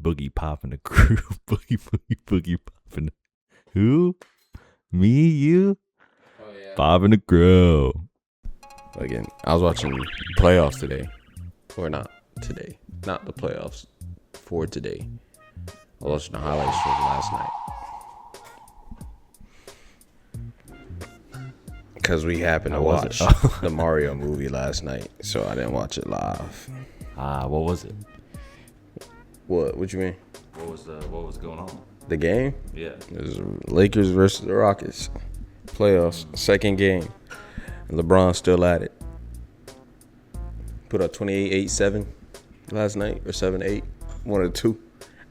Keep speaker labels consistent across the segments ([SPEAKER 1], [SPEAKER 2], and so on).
[SPEAKER 1] Boogie popping the crew. Boogie popping. Who? Me, you?
[SPEAKER 2] Oh yeah.
[SPEAKER 1] Popping the crew.
[SPEAKER 2] Again, I was watching playoffs today, or not today, not the playoffs. For today, I was watching the highlights from last night. Because we happened to watch the Mario movie last night, so I didn't watch it live.
[SPEAKER 1] What was it?
[SPEAKER 2] What you mean?
[SPEAKER 1] What was going on?
[SPEAKER 2] The game?
[SPEAKER 1] Yeah.
[SPEAKER 2] It was Lakers versus the Rockets. Playoffs, second game. And LeBron still at it. Put up 28, 8-7 last night, or 7-8, one or two.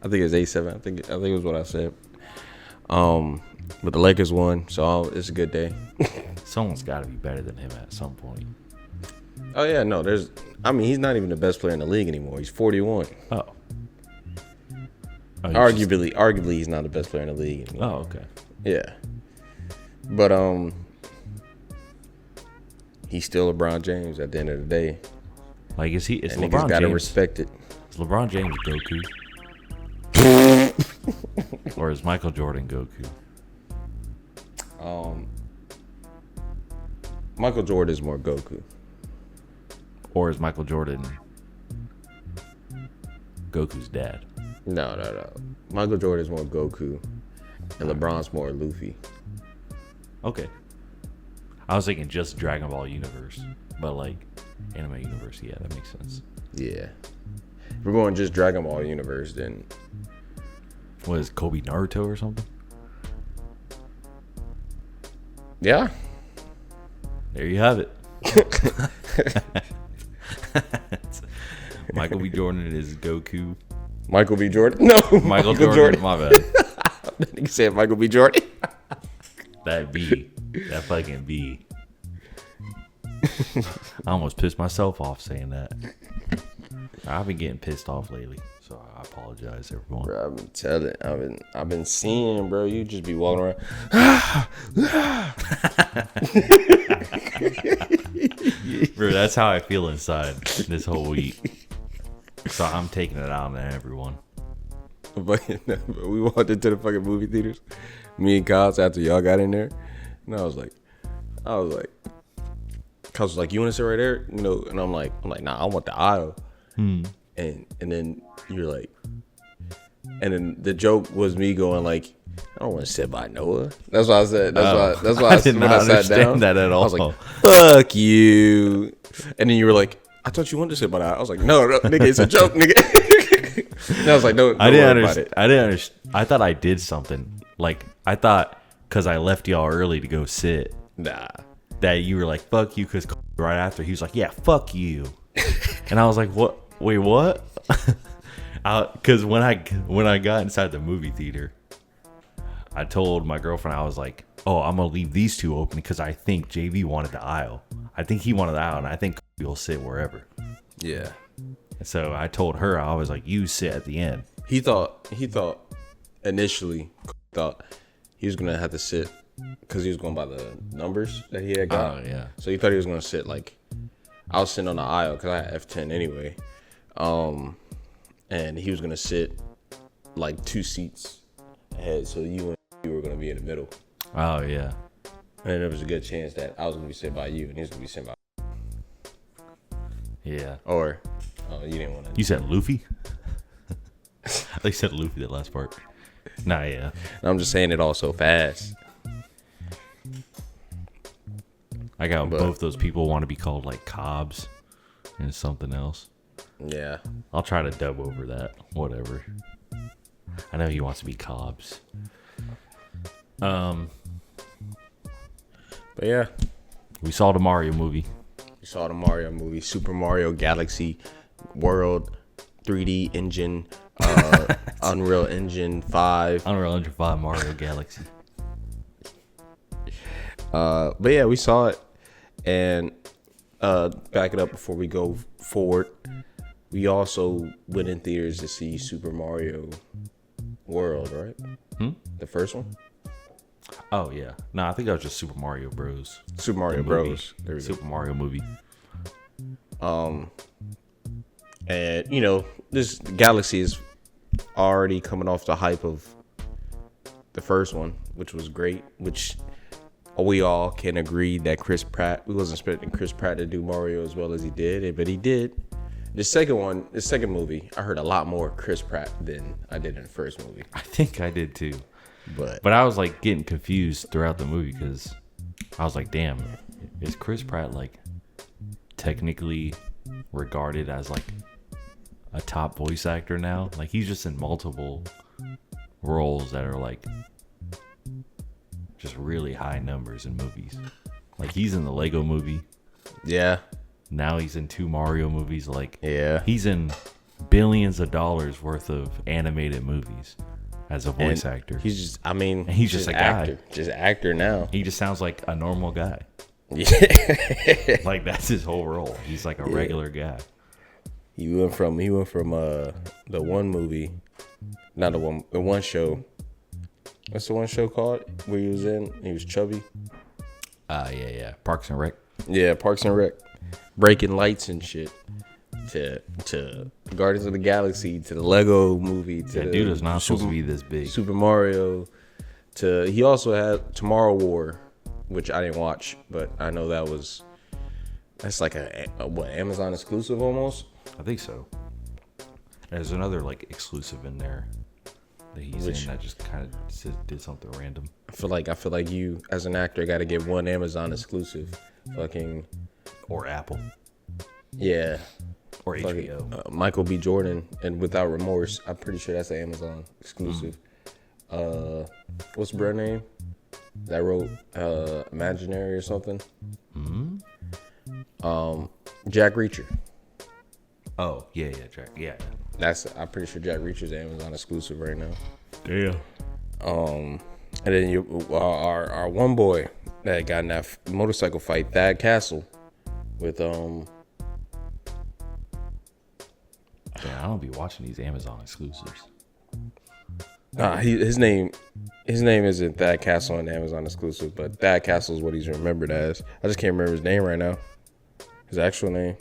[SPEAKER 2] I think it was 8-7. I think it was what I said. But the Lakers won, so it's a good day.
[SPEAKER 1] Someone's got to be better than him at some point.
[SPEAKER 2] Oh yeah, no, he's not even the best player in the league anymore. He's 41.
[SPEAKER 1] Oh.
[SPEAKER 2] Arguably, he's not the best player in the league anymore.
[SPEAKER 1] Oh, okay.
[SPEAKER 2] Yeah. But he's still LeBron James at the end of the day.
[SPEAKER 1] Like, is
[SPEAKER 2] LeBron
[SPEAKER 1] LeBron
[SPEAKER 2] James gotta
[SPEAKER 1] James?
[SPEAKER 2] respect it.
[SPEAKER 1] Is LeBron James Goku? Or is Michael Jordan Goku?
[SPEAKER 2] Michael Jordan is more Goku.
[SPEAKER 1] Or is Michael Jordan Goku's dad?
[SPEAKER 2] No. Michael Jordan is more Goku, and LeBron's more Luffy.
[SPEAKER 1] Okay. I was thinking just Dragon Ball universe, but like anime universe. Yeah, that makes sense.
[SPEAKER 2] Yeah. If we're going just Dragon Ball universe, then
[SPEAKER 1] What is Kobe Naruto or something?
[SPEAKER 2] yeah.
[SPEAKER 1] There you have it. Michael B. Jordan is Goku.
[SPEAKER 2] Michael B. Jordan? No.
[SPEAKER 1] Michael Jordan. My bad.
[SPEAKER 2] You said Michael B. Jordan?
[SPEAKER 1] That B. That fucking B. I almost pissed myself off saying that. I've been getting pissed off lately, so I apologize, everyone.
[SPEAKER 2] Bro, I've been telling. I've been seeing, bro. You just be walking around.
[SPEAKER 1] Bro, that's how I feel inside this whole week. So I'm taking it out on everyone.
[SPEAKER 2] But we walked into the fucking movie theaters. Me and Kyle, after y'all got in there, and I was like, Kyle was like, you want to sit right there? You know, and I'm like, nah, I want the aisle. And then you're like, and then the joke was me going like, I don't want to sit by Noah. That's what I said. That's why
[SPEAKER 1] I did not understand that at all.
[SPEAKER 2] I was like, fuck you. And then you were like, I thought you wanted to sit by that. I was like, no, nigga, it's a joke, nigga. And I was like, no,
[SPEAKER 1] I didn't understand. I didn't understand. I thought I did something. Like, I thought because I left y'all early to go sit.
[SPEAKER 2] Nah.
[SPEAKER 1] That you were like, fuck you, because right after he was like, yeah, fuck you. And I was like, what? Wait, what? Because when I got inside the movie theater, I told my girlfriend, I was like, oh, I'm going to leave these two open because I think JV wanted the aisle. I think he wanted the aisle, and I think we'll sit wherever.
[SPEAKER 2] Yeah.
[SPEAKER 1] So I told her, I was like, you sit at the end.
[SPEAKER 2] He thought initially he was going to have to sit because he was going by the numbers that he had got.
[SPEAKER 1] Oh, yeah.
[SPEAKER 2] So he thought he was going to sit like, I was sitting on the aisle because I had F10 anyway. And he was going to sit like 2 seats ahead. So you were going to be in the middle.
[SPEAKER 1] Oh, yeah.
[SPEAKER 2] And there was a good chance that I was going to be sitting by you and he was going to be sitting by
[SPEAKER 1] Yeah.
[SPEAKER 2] Or, you didn't want to.
[SPEAKER 1] You said Luffy? They said Luffy that last part. Nah, yeah.
[SPEAKER 2] I'm just saying it all so fast.
[SPEAKER 1] I got both those people want to be called like Cobbs and something else.
[SPEAKER 2] Yeah.
[SPEAKER 1] I'll try to dub over that. Whatever. I know he wants to be Cobbs.
[SPEAKER 2] But yeah.
[SPEAKER 1] We saw the Mario movie.
[SPEAKER 2] We saw the Mario movie. Super Mario Galaxy World 3D engine. Unreal Engine 5.
[SPEAKER 1] Unreal Engine 5 Mario Galaxy.
[SPEAKER 2] But yeah, we saw it. And back it up before we go forward. We also went in theaters to see Super Mario World, right? The first one?
[SPEAKER 1] Oh, yeah. No, I think that was just Super Mario Bros.
[SPEAKER 2] Super Mario Bros. There we go.
[SPEAKER 1] Super Mario movie.
[SPEAKER 2] And, you know, this Galaxy is already coming off the hype of the first one, which was great, which we all can agree that we wasn't expecting Chris Pratt to do Mario as well as he did, but he did. The second movie, I heard a lot more Chris Pratt than I did in the first movie.
[SPEAKER 1] I think I did too.
[SPEAKER 2] But
[SPEAKER 1] I was like getting confused throughout the movie because I was like, damn, is Chris Pratt like technically regarded as like a top voice actor now? Like he's just in multiple roles that are like just really high numbers in movies. Like he's in the Lego movie.
[SPEAKER 2] Yeah.
[SPEAKER 1] Now he's in 2 Mario movies. Like
[SPEAKER 2] yeah,
[SPEAKER 1] he's in billions of dollars worth of animated movies as a voice actor.
[SPEAKER 2] He's just, I mean,
[SPEAKER 1] he's just a
[SPEAKER 2] actor,
[SPEAKER 1] guy.
[SPEAKER 2] just actor now.
[SPEAKER 1] He just sounds like a normal guy.
[SPEAKER 2] Yeah.
[SPEAKER 1] Like that's his whole role. He's like a regular guy.
[SPEAKER 2] He went from the one movie, not the one show. What's the one show called where he was in? He was chubby.
[SPEAKER 1] Yeah. Parks and Rec.
[SPEAKER 2] Yeah, Parks and Rec. Breaking lights and shit. To Guardians of the Galaxy, to the Lego movie, to
[SPEAKER 1] That dude is not supposed to be this big.
[SPEAKER 2] Super Mario. He also had Tomorrow War, which I didn't watch, but I know that's like a Amazon exclusive almost.
[SPEAKER 1] I think so. There's another like exclusive in there that he's in that just kind of did something random.
[SPEAKER 2] I feel like you as an actor got to get one Amazon exclusive, fucking
[SPEAKER 1] Or Apple.
[SPEAKER 2] Yeah.
[SPEAKER 1] Or HBO.
[SPEAKER 2] Michael B. Jordan and Without Remorse. I'm pretty sure that's an Amazon exclusive. What's the brand name? That wrote Imaginary or something. Jack Reacher.
[SPEAKER 1] Oh yeah, Jack. Yeah.
[SPEAKER 2] I'm pretty sure Jack Reacher's an Amazon exclusive right now.
[SPEAKER 1] Damn.
[SPEAKER 2] And then our one boy that got in that motorcycle fight, Thad Castle, with
[SPEAKER 1] Yeah, I don't be watching these Amazon exclusives.
[SPEAKER 2] Nah, his name isn't Thad Castle on the Amazon exclusive, but Thad Castle is what he's remembered as. I just can't remember his name right now, his actual name.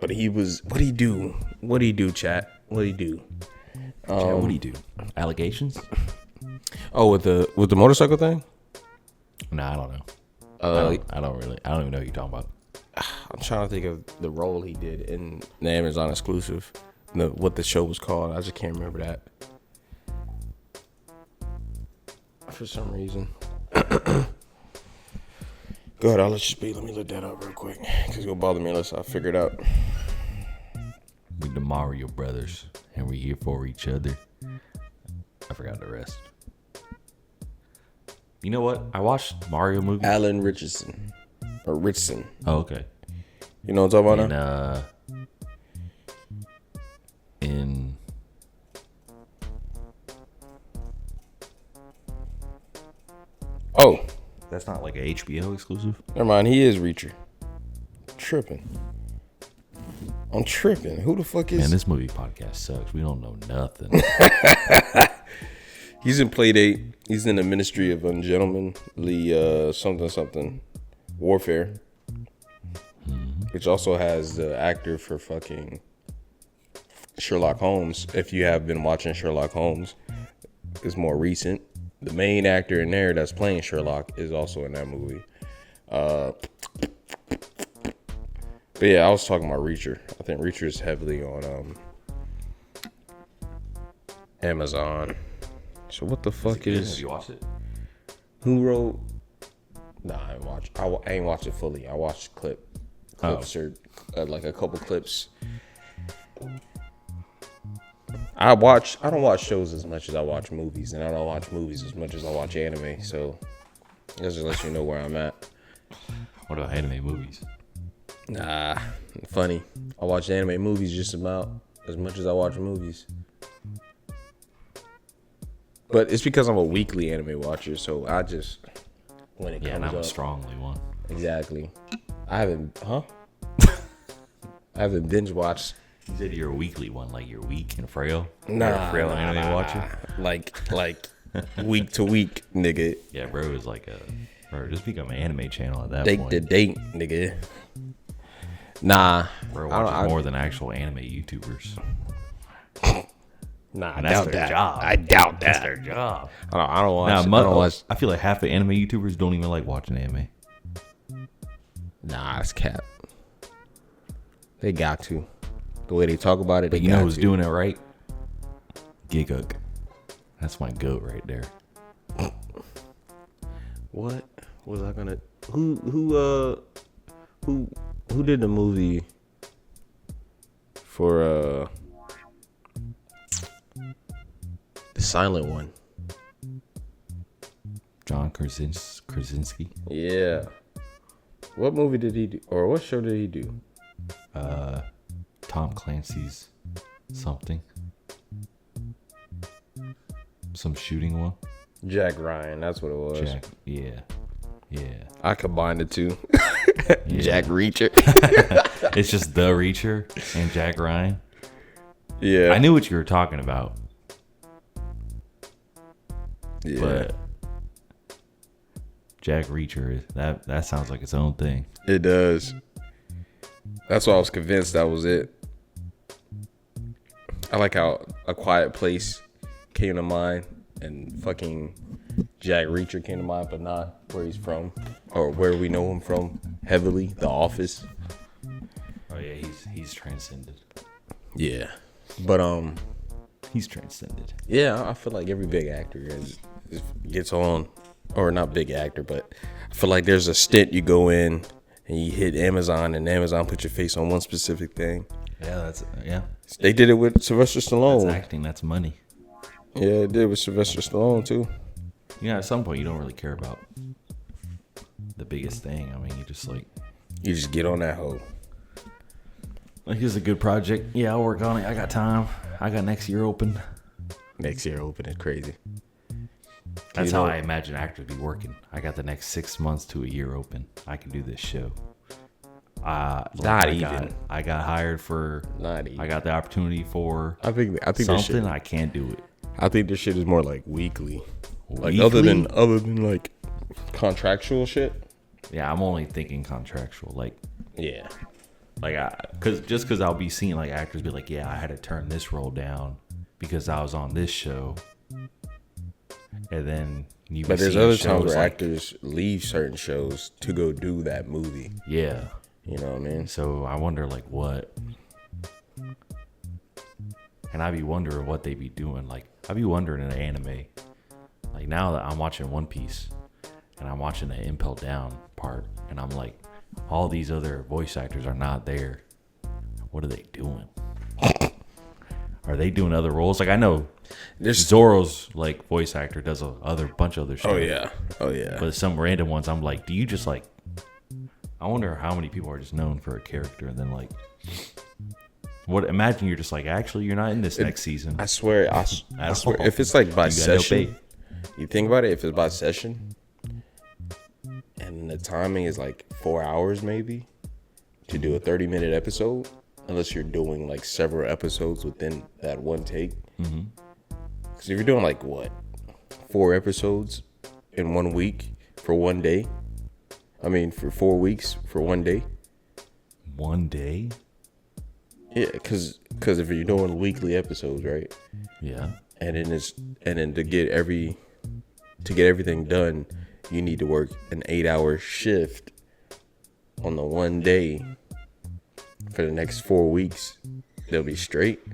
[SPEAKER 2] But he was, what'd he do, chat? What'd he do?
[SPEAKER 1] What'd he do? Allegations?
[SPEAKER 2] Oh, with the motorcycle thing?
[SPEAKER 1] Nah, I don't know. I don't even know what you're talking about.
[SPEAKER 2] I'm trying to think of the role he did in the Amazon exclusive, what the show was called. I just can't remember that. For some reason. Go ahead, I'll let you speak. Let me look that up real quick, because it's going to bother me unless I figure it out.
[SPEAKER 1] We the Mario brothers, and we're here for each other. I forgot the rest. You know what? I watched Mario movies.
[SPEAKER 2] Alan Richardson.
[SPEAKER 1] Oh, okay.
[SPEAKER 2] You know what I'm talking about now? Oh.
[SPEAKER 1] That's not like a HBO exclusive?
[SPEAKER 2] Never mind, he is Reacher. I'm tripping. Who the fuck is...
[SPEAKER 1] Man, this movie podcast sucks. We don't know nothing.
[SPEAKER 2] He's in Playdate. He's in the Ministry of Ungentlemanly something Warfare. Which also has the actor for fucking Sherlock Holmes. If you have been watching Sherlock Holmes, it's more recent. The main actor in there that's playing Sherlock is also in that movie. But yeah, I was talking about Reacher. I think Reacher is heavily on Amazon. So what the fuck is...
[SPEAKER 1] Have you watched it?
[SPEAKER 2] Who wrote... Nah, I ain't watched it fully. I watched clips or like a couple clips. I don't watch shows as much as I watch movies, and I don't watch movies as much as I watch anime. So that just lets you know where I'm at.
[SPEAKER 1] What about anime movies?
[SPEAKER 2] Nah, funny. I watch anime movies just about as much as I watch movies. But it's because I'm a weekly anime watcher, so I just when it comes
[SPEAKER 1] and I'm
[SPEAKER 2] up,
[SPEAKER 1] a strongly one.
[SPEAKER 2] Exactly. I haven't binge watched.
[SPEAKER 1] You said you're a weekly one, like you're weak and frail.
[SPEAKER 2] Nah,
[SPEAKER 1] you're a frail anime watcher.
[SPEAKER 2] Like week to week, nigga.
[SPEAKER 1] Yeah, bro is like just become an anime channel at that
[SPEAKER 2] Date
[SPEAKER 1] point.
[SPEAKER 2] to date, nigga. Nah,
[SPEAKER 1] Bro watches more than actual anime YouTubers.
[SPEAKER 2] Nah, I
[SPEAKER 1] And that's
[SPEAKER 2] doubt
[SPEAKER 1] their
[SPEAKER 2] that.
[SPEAKER 1] job.
[SPEAKER 2] I doubt
[SPEAKER 1] That's
[SPEAKER 2] that.
[SPEAKER 1] their job.
[SPEAKER 2] I don't watch.
[SPEAKER 1] Now,
[SPEAKER 2] I don't watch.
[SPEAKER 1] I feel like half the anime YouTubers don't even like watching anime.
[SPEAKER 2] Nah, it's cap. They got to. The way they talk about it,
[SPEAKER 1] But you know who's doing it right? Giguk. That's my goat right there.
[SPEAKER 2] What was I gonna? Who did the movie for the silent one?
[SPEAKER 1] John Krasinski.
[SPEAKER 2] Yeah. What movie did he do? Or what show did he do?
[SPEAKER 1] Tom Clancy's something. Some shooting one.
[SPEAKER 2] Jack Ryan. That's what it was.
[SPEAKER 1] Jack. Yeah.
[SPEAKER 2] I combined the two.
[SPEAKER 1] Yeah.
[SPEAKER 2] Jack Reacher.
[SPEAKER 1] It's just The Reacher and Jack Ryan.
[SPEAKER 2] Yeah.
[SPEAKER 1] I knew what you were talking about.
[SPEAKER 2] Yeah.
[SPEAKER 1] But Jack Reacher, that sounds like its own thing.
[SPEAKER 2] It does. That's why I was convinced that was it. I like how A Quiet Place came to mind and fucking Jack Reacher came to mind, but not where he's from or where we know him from heavily. The Office.
[SPEAKER 1] Oh yeah, he's transcended.
[SPEAKER 2] Yeah. But
[SPEAKER 1] He's transcended.
[SPEAKER 2] yeah, I feel like every big actor gets on, or not big actor, but I feel like there's a stint you go in and you hit Amazon and Amazon put your face on one specific thing.
[SPEAKER 1] Yeah.
[SPEAKER 2] They did it with Sylvester Stallone.
[SPEAKER 1] That's acting. That's money.
[SPEAKER 2] Yeah, it did with Sylvester Stallone too.
[SPEAKER 1] You know, at some point you don't really care about the biggest thing. I mean, you just
[SPEAKER 2] get on that hoe.
[SPEAKER 1] like, here's a good project. Yeah, I'll work on it. I got time. I got next year open.
[SPEAKER 2] Next year open is crazy.
[SPEAKER 1] That's how I imagine actors be working. I got the next 6 months to a year open. I can do this show. I got hired for.
[SPEAKER 2] Not even.
[SPEAKER 1] I got the opportunity for.
[SPEAKER 2] I think
[SPEAKER 1] something. I can't do it.
[SPEAKER 2] I think this shit is more like weekly. Like
[SPEAKER 1] Weekly?
[SPEAKER 2] other than like contractual shit.
[SPEAKER 1] Yeah, I'm only thinking contractual. Like
[SPEAKER 2] Yeah.
[SPEAKER 1] Because I'll be seeing like actors be like, yeah, I had to turn this role down because I was on this show, and then
[SPEAKER 2] But there's other times where actors leave certain shows to go do that movie.
[SPEAKER 1] Yeah.
[SPEAKER 2] You know what I mean?
[SPEAKER 1] So I wonder like what, and I be wondering what they be doing. Like I be wondering in the anime, like now that I'm watching One Piece and I'm watching the Impel Down part, and I'm like, all these other voice actors are not there. What are they doing? Are they doing other roles? Like I know there's Zoro's like voice actor does a bunch of other stuff.
[SPEAKER 2] Oh yeah.
[SPEAKER 1] But some random ones, I'm like, do you just like? I wonder how many people are just known for a character, and then like, what? Imagine you're just like, actually, you're not in this next season.
[SPEAKER 2] I swear, I swear, if it's like by session, you think about it. If it's by session, and the timing is like 4 hours, maybe, to do a 30-minute episode, unless you're doing like several episodes within that one take.
[SPEAKER 1] Mm-hmm.
[SPEAKER 2] Because if you're doing like 4 episodes in 1 week for 1 day. I mean, for 4 weeks for 1 day.
[SPEAKER 1] 1 day?
[SPEAKER 2] Yeah, because if you're doing weekly episodes, right?
[SPEAKER 1] Yeah.
[SPEAKER 2] And then to get everything done, you need to work an 8-hour shift on the 1 day for the next 4 weeks. They'll be straight.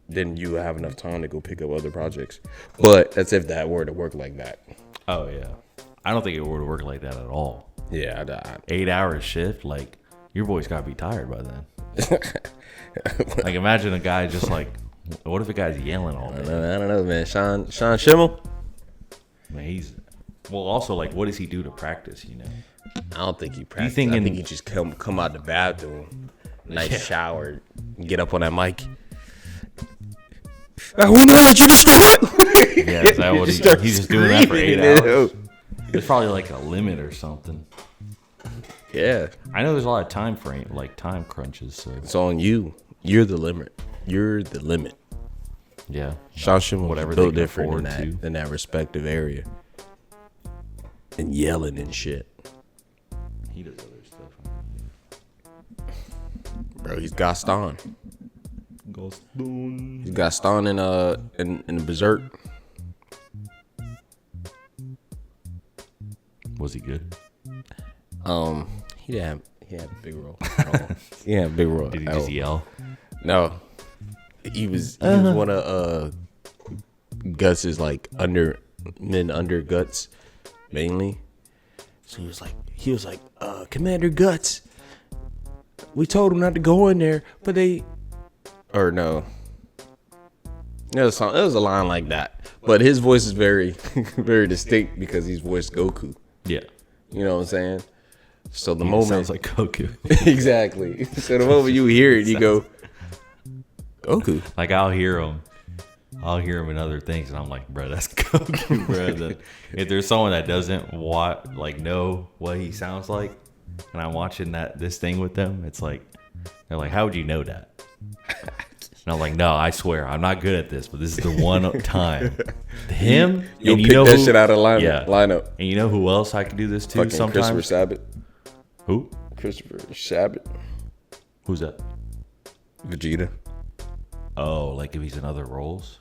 [SPEAKER 2] Then you have enough time to go pick up other projects. But that's if that were to work like that.
[SPEAKER 1] Oh yeah. I don't think it would work like that at all.
[SPEAKER 2] Yeah,
[SPEAKER 1] 8-hour shift, like your boy's gotta be tired by then. Like imagine a guy just like, what if a guy's yelling all day?
[SPEAKER 2] I don't know, man. Sean Schimmel.
[SPEAKER 1] Man, also like, what does he do to practice? You know,
[SPEAKER 2] I don't think he practices.
[SPEAKER 1] I
[SPEAKER 2] think he just come out the bathroom, nice shower, get up on that mic. I want to let you start.
[SPEAKER 1] Yeah, is that what he's just doing that for 8 hours? There's probably like a limit or something.
[SPEAKER 2] Yeah,
[SPEAKER 1] I know there's a lot of time crunches. So
[SPEAKER 2] it's on you. You're the limit.
[SPEAKER 1] Yeah,
[SPEAKER 2] Sean Schimmel
[SPEAKER 1] whatever
[SPEAKER 2] was
[SPEAKER 1] they
[SPEAKER 2] built
[SPEAKER 1] can
[SPEAKER 2] different
[SPEAKER 1] afford
[SPEAKER 2] in that respective area, and yelling and shit.
[SPEAKER 1] He does other stuff.
[SPEAKER 2] Bro, he's Gaston.
[SPEAKER 1] Gaston.
[SPEAKER 2] He's Gaston in Berserk.
[SPEAKER 1] Was he good?
[SPEAKER 2] He didn't have a big role. He had a big role.
[SPEAKER 1] Did he just yell?
[SPEAKER 2] No. He was one of Gus's like under Guts mainly. So he was like, Commander Guts. We told him not to go in there, but they no. It was a line like that. But his voice is very, very distinct because he's voiced Goku.
[SPEAKER 1] Yeah.
[SPEAKER 2] You know what I'm saying? So the moment
[SPEAKER 1] sounds like Goku.
[SPEAKER 2] Exactly. So the moment you hear it, you go Goku.
[SPEAKER 1] Like I'll hear him in other things, and I'm like, bro, that's Goku, bro. If there's someone that doesn't know what he sounds like, and I'm watching this thing with them, it's like they're like, how would you know that? And I'm like, no, I swear, I'm not good at this, but this is the one time. Him,
[SPEAKER 2] you'll pick that shit out of lineup.
[SPEAKER 1] Yeah.
[SPEAKER 2] Lineup.
[SPEAKER 1] And you know who else I can do this to
[SPEAKER 2] Fucking
[SPEAKER 1] sometimes?
[SPEAKER 2] Christopher Sabat.
[SPEAKER 1] Who?
[SPEAKER 2] Christopher Sabat.
[SPEAKER 1] Who's that?
[SPEAKER 2] Vegeta.
[SPEAKER 1] Oh, like if he's in other roles?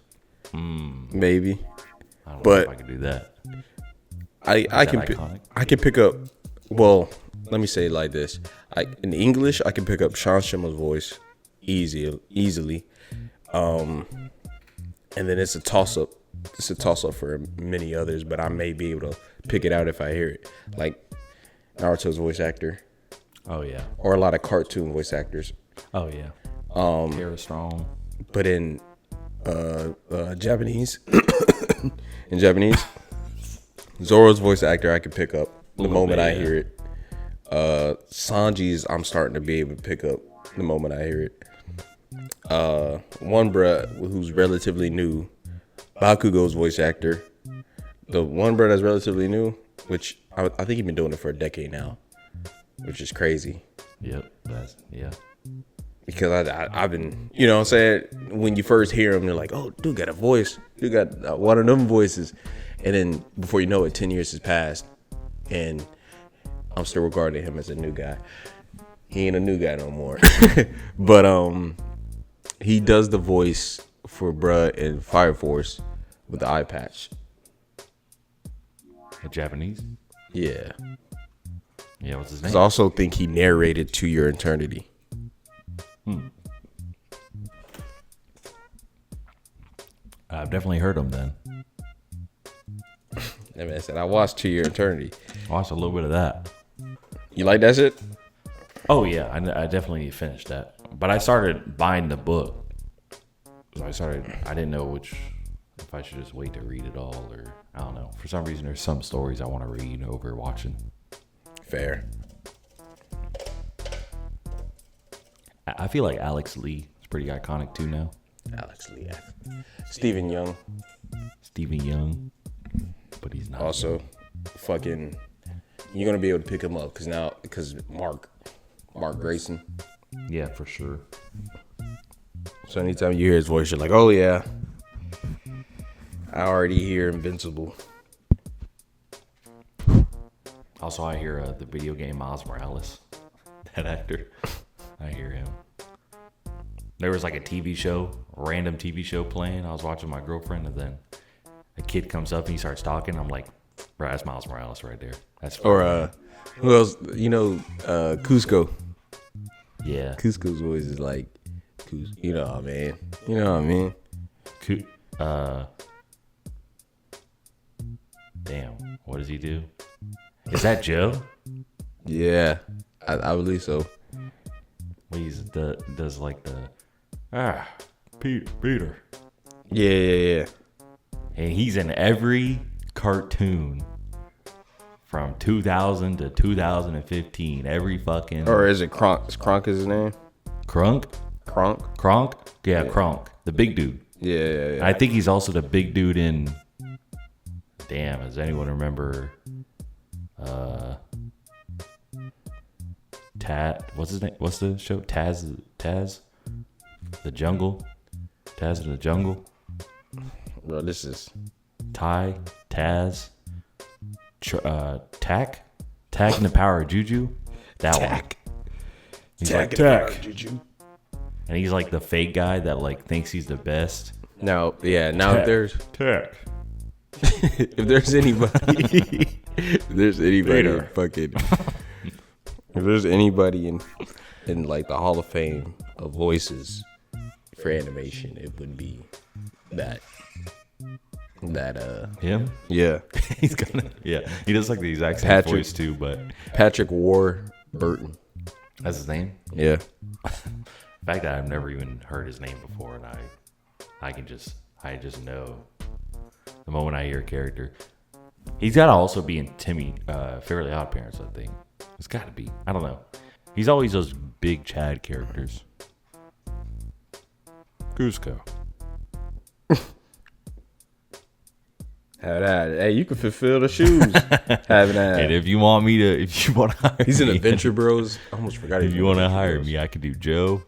[SPEAKER 2] Maybe.
[SPEAKER 1] I don't
[SPEAKER 2] But
[SPEAKER 1] know if I can do that.
[SPEAKER 2] I can pick up. Well, let me say it like this. In English, I can pick up Sean Schimmel's voice easily. And then it's a toss up. It's a toss up for many others, but I may be able to pick it out if I hear it. Like Naruto's voice actor.
[SPEAKER 1] Oh yeah.
[SPEAKER 2] Or a lot of cartoon voice actors.
[SPEAKER 1] Oh yeah. Tara Strong.
[SPEAKER 2] But in Japanese, Zoro's voice actor I can pick up the moment I hear it. Sanji's I'm starting to be able to pick up the moment I hear it. One bruh who's relatively new, Bakugo's voice actor. The one bruh that's relatively new, which I think he's been doing it for a decade now, which is crazy.
[SPEAKER 1] Yep.
[SPEAKER 2] Because I've been, you know what I'm saying? When you first hear him, you're like, oh, dude got a voice. Dude got one of them voices. And then before you know it, 10 years has passed. And I'm still regarding him as a new guy. He ain't a new guy no more. But he does the voice for bruh in Fire Force with the eye patch.
[SPEAKER 1] A Japanese?
[SPEAKER 2] Yeah.
[SPEAKER 1] Yeah, what's his name?
[SPEAKER 2] I also think he narrated To Your Eternity.
[SPEAKER 1] I've definitely heard him then.
[SPEAKER 2] That man said, I watched To Your Eternity.
[SPEAKER 1] I watched a little bit of that.
[SPEAKER 2] You like that shit?
[SPEAKER 1] Oh yeah, I definitely finished that. But I started buying the book. I didn't know if I should just wait to read it all, or I don't know. For some reason, there's some stories I want to read over watching.
[SPEAKER 2] Fair.
[SPEAKER 1] I feel like Alex Lee is pretty iconic too now.
[SPEAKER 2] Alex Lee. Stephen Young.
[SPEAKER 1] But he's not.
[SPEAKER 2] Also, fucking, you're gonna be able to pick him up because Mark Grayson.
[SPEAKER 1] Yeah, for sure.
[SPEAKER 2] So anytime you hear his voice, you're like, oh yeah, I already hear Invincible.
[SPEAKER 1] Also, I hear the video game Miles Morales. That actor, I hear him. There was like a random TV show playing. I was watching my girlfriend, and then a kid comes up and he starts talking. I'm like, bro, that's Miles Morales right there. That's funny.
[SPEAKER 2] Or who else? You know, Cusco.
[SPEAKER 1] Yeah.
[SPEAKER 2] Cusco's voice is like, you know what I mean?
[SPEAKER 1] Damn, what does he do? Is that Joe?
[SPEAKER 2] Yeah, I believe so.
[SPEAKER 1] Does like the Peter.
[SPEAKER 2] Yeah.
[SPEAKER 1] And he's in every cartoon from 2000 to 2015. Every fucking.
[SPEAKER 2] Or is it Kronk? Is Kronk his name?
[SPEAKER 1] Kronk?
[SPEAKER 2] Kronk?
[SPEAKER 1] Yeah, Kronk. The big dude.
[SPEAKER 2] Yeah.
[SPEAKER 1] I think he's also the big dude in. Damn, does anyone remember? What's his name? What's the show? Taz, the Jungle, Taz in the Jungle.
[SPEAKER 2] Bro, this is
[SPEAKER 1] Taz, Tack in the Power of Juju. That
[SPEAKER 2] Tack.
[SPEAKER 1] one. He's
[SPEAKER 2] Tack
[SPEAKER 1] like
[SPEAKER 2] in the Power of Juju.
[SPEAKER 1] And he's like the fake guy that like thinks he's the best.
[SPEAKER 2] Now if there's
[SPEAKER 1] Tech.
[SPEAKER 2] if there's anybody if there's anybody in fucking if there's anybody in like the Hall of Fame of voices for animation, it would be that
[SPEAKER 1] Him?
[SPEAKER 2] yeah.
[SPEAKER 1] He's gonna he does like the exact same
[SPEAKER 2] Patrick.
[SPEAKER 1] voice too, but
[SPEAKER 2] Patrick Warburton.
[SPEAKER 1] that's his name.
[SPEAKER 2] Yeah.
[SPEAKER 1] The fact that I've never even heard his name before, and I just know the moment I hear a character. He's got to also be in Timmy, Fairly Odd Parents, I think. It's got to be. I don't know. He's always those big Chad characters. Cusco.
[SPEAKER 2] Hey, you can fulfill the shoes. Having that.
[SPEAKER 1] And if you want to hire
[SPEAKER 2] He's in
[SPEAKER 1] me,
[SPEAKER 2] Adventure Bros. I almost forgot.
[SPEAKER 1] If you want to hire me, I could do Joe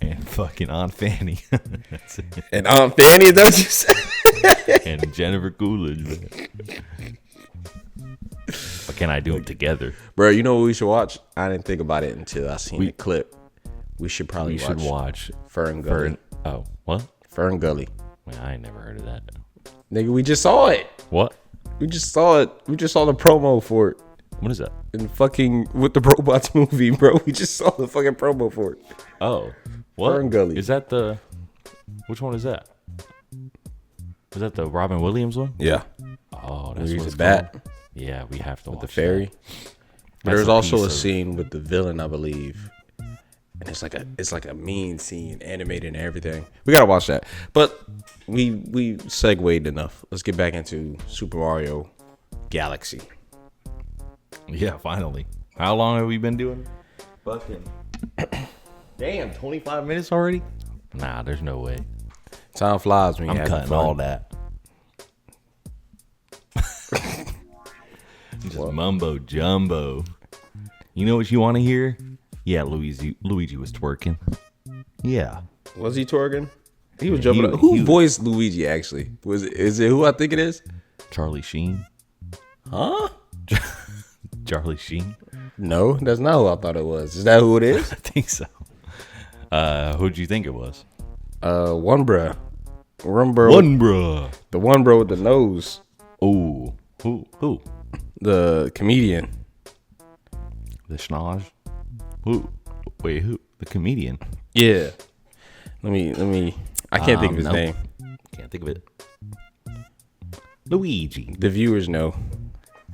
[SPEAKER 1] and fucking Aunt Fanny. That's it.
[SPEAKER 2] And Aunt Fanny, don't you say?
[SPEAKER 1] And Jennifer Coolidge. But can I do them together?
[SPEAKER 2] Bro, you know what we should watch? I didn't think about it until I seen the clip. We should probably
[SPEAKER 1] watch
[SPEAKER 2] Fern Gully.
[SPEAKER 1] Oh, what?
[SPEAKER 2] Fern Gully.
[SPEAKER 1] Man, I ain't never heard of that.
[SPEAKER 2] Nigga, we just saw it.
[SPEAKER 1] What?
[SPEAKER 2] We just saw it. We just saw the promo for it.
[SPEAKER 1] What is that?
[SPEAKER 2] In fucking with the robots movie, bro. We just saw the fucking promo for it.
[SPEAKER 1] Oh, what?
[SPEAKER 2] Fern Gully.
[SPEAKER 1] Is that the? Which one is that? Is that the Robin Williams one?
[SPEAKER 2] Yeah.
[SPEAKER 1] Oh, that's
[SPEAKER 2] He's
[SPEAKER 1] what
[SPEAKER 2] a
[SPEAKER 1] it's
[SPEAKER 2] bat
[SPEAKER 1] called. Yeah, we have to watch
[SPEAKER 2] with the fairy.
[SPEAKER 1] that.
[SPEAKER 2] There's
[SPEAKER 1] a
[SPEAKER 2] also
[SPEAKER 1] piece
[SPEAKER 2] a
[SPEAKER 1] of-
[SPEAKER 2] scene with the villain, I believe. And it's like a mean scene, animated and everything. We gotta watch that. But we segued enough. Let's get back into Super Mario Galaxy.
[SPEAKER 1] Yeah, finally. How long have we been doing? Fucking. Damn, 25 minutes already? Nah, there's no way.
[SPEAKER 2] Time flies when you
[SPEAKER 1] I'm
[SPEAKER 2] have
[SPEAKER 1] cutting
[SPEAKER 2] fun.
[SPEAKER 1] all that. Just mumbo jumbo. You know what you want to hear? Yeah, Luigi was twerking. Yeah.
[SPEAKER 2] Was he twerking? He was
[SPEAKER 1] Yeah,
[SPEAKER 2] jumping
[SPEAKER 1] he-
[SPEAKER 2] up. Who
[SPEAKER 1] he-
[SPEAKER 2] voiced Luigi actually? Is it who I think it is?
[SPEAKER 1] Charlie Sheen.
[SPEAKER 2] Huh?
[SPEAKER 1] Charlie Sheen.
[SPEAKER 2] No, that's not who I thought it was. Is that who it is?
[SPEAKER 1] I think so. Who'd you think it was?
[SPEAKER 2] One bro. One bro.
[SPEAKER 1] Bruh.
[SPEAKER 2] The one bro with the nose.
[SPEAKER 1] Oh, who?
[SPEAKER 2] The comedian.
[SPEAKER 1] The Schnoz? Who? Wait, who? The comedian?
[SPEAKER 2] Yeah. Let me. I can't think of his
[SPEAKER 1] Nope.
[SPEAKER 2] name.
[SPEAKER 1] Can't think of it. Luigi.
[SPEAKER 2] The viewers know.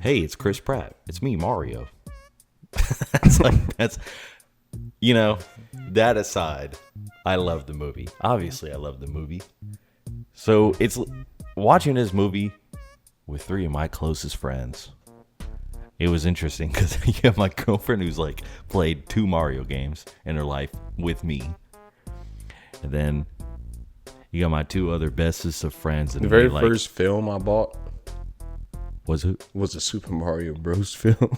[SPEAKER 1] Hey, it's Chris Pratt. It's me, Mario. That's that aside, I love the movie. Obviously, I love the movie. So it's watching this movie with three of my closest friends. It was interesting because you have my girlfriend who's like played 2 Mario games in her life with me. And then you got my 2 other bestest of friends. And
[SPEAKER 2] The very
[SPEAKER 1] they,
[SPEAKER 2] first film I bought
[SPEAKER 1] was
[SPEAKER 2] a Super Mario Bros. Film.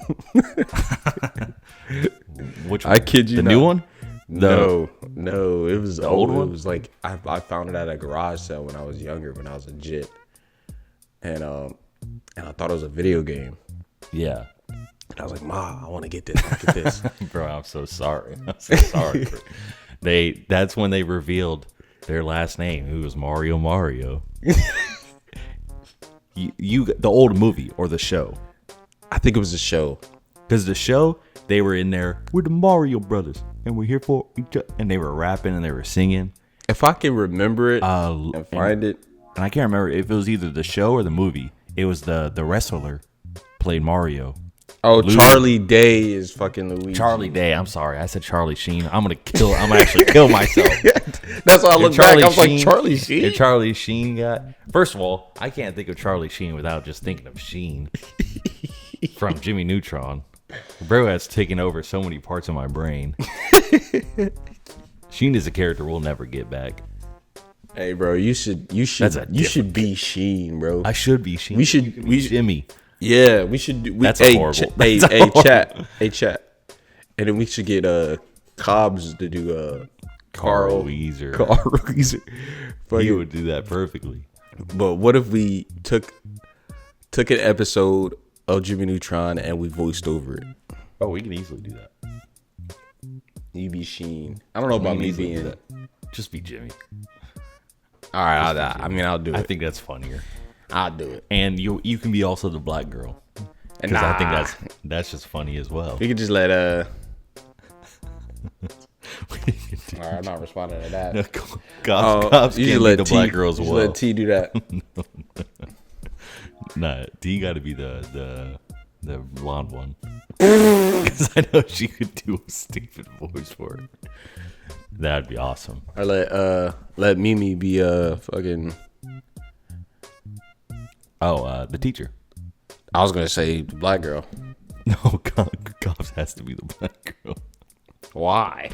[SPEAKER 1] which
[SPEAKER 2] I kid you
[SPEAKER 1] the
[SPEAKER 2] not.
[SPEAKER 1] new one?
[SPEAKER 2] No, it was the
[SPEAKER 1] old
[SPEAKER 2] old.
[SPEAKER 1] one?
[SPEAKER 2] It was like I found it at a garage sale when I was younger, when I was a jit, and I thought it was a video game.
[SPEAKER 1] Yeah.
[SPEAKER 2] And I was like, Ma, I want to get this. I want to get this.
[SPEAKER 1] Bro, I'm so sorry. I'm so sorry. That's when they revealed their last name. It was Mario. you the old movie or the show?
[SPEAKER 2] I think it was a show.
[SPEAKER 1] Because the show, they were in there, we're the Mario brothers, and we're here for each other. And they were rapping and they were singing.
[SPEAKER 2] If I can remember it and find it.
[SPEAKER 1] And I can't remember if it was either the show or the movie. It was the wrestler played Mario.
[SPEAKER 2] Oh,
[SPEAKER 1] Luigi.
[SPEAKER 2] Charlie Day is fucking Luigi.
[SPEAKER 1] Charlie Day. I'm sorry. I said Charlie Sheen. I'm gonna actually kill myself.
[SPEAKER 2] That's why I look back. I was like, Charlie Sheen?
[SPEAKER 1] If Charlie Sheen got... First of all, I can't think of Charlie Sheen without just thinking of Sheen from Jimmy Neutron. Bro has taken over so many parts of my brain. Sheen is a character we'll never get back.
[SPEAKER 2] Hey, bro, you should be Sheen, bro.
[SPEAKER 1] I should be Sheen.
[SPEAKER 2] We should-
[SPEAKER 1] You can be Jimmy.
[SPEAKER 2] Yeah, we should do.
[SPEAKER 1] That's
[SPEAKER 2] hey,
[SPEAKER 1] horrible.
[SPEAKER 2] Hey,
[SPEAKER 1] That's
[SPEAKER 2] hey,
[SPEAKER 1] horrible.
[SPEAKER 2] chat, and then we should get Cobbs to do
[SPEAKER 1] Carl Weezer.
[SPEAKER 2] Carl Weezer.
[SPEAKER 1] He would do that perfectly.
[SPEAKER 2] But what if we took an episode of Jimmy Neutron and we voiced over it?
[SPEAKER 1] Oh, we can easily do that.
[SPEAKER 2] You be Sheen. I don't know about me being.
[SPEAKER 1] Just be Jimmy.
[SPEAKER 2] All right, I'll do it.
[SPEAKER 1] I think that's funnier.
[SPEAKER 2] I'll do it.
[SPEAKER 1] And you can be also the black girl. Because I think that's just funny as well.
[SPEAKER 2] We could just let All right, I'm not responding to that.
[SPEAKER 1] No, cops can't be the black girls as well.
[SPEAKER 2] Let T do that.
[SPEAKER 1] Nah, T got to be the blonde one. Because I know she could do a stupid voice for it. That'd be awesome.
[SPEAKER 2] Or let Mimi be fucking.
[SPEAKER 1] The teacher.
[SPEAKER 2] I was gonna say the black girl.
[SPEAKER 1] No, cops has to be the black girl.
[SPEAKER 2] Why?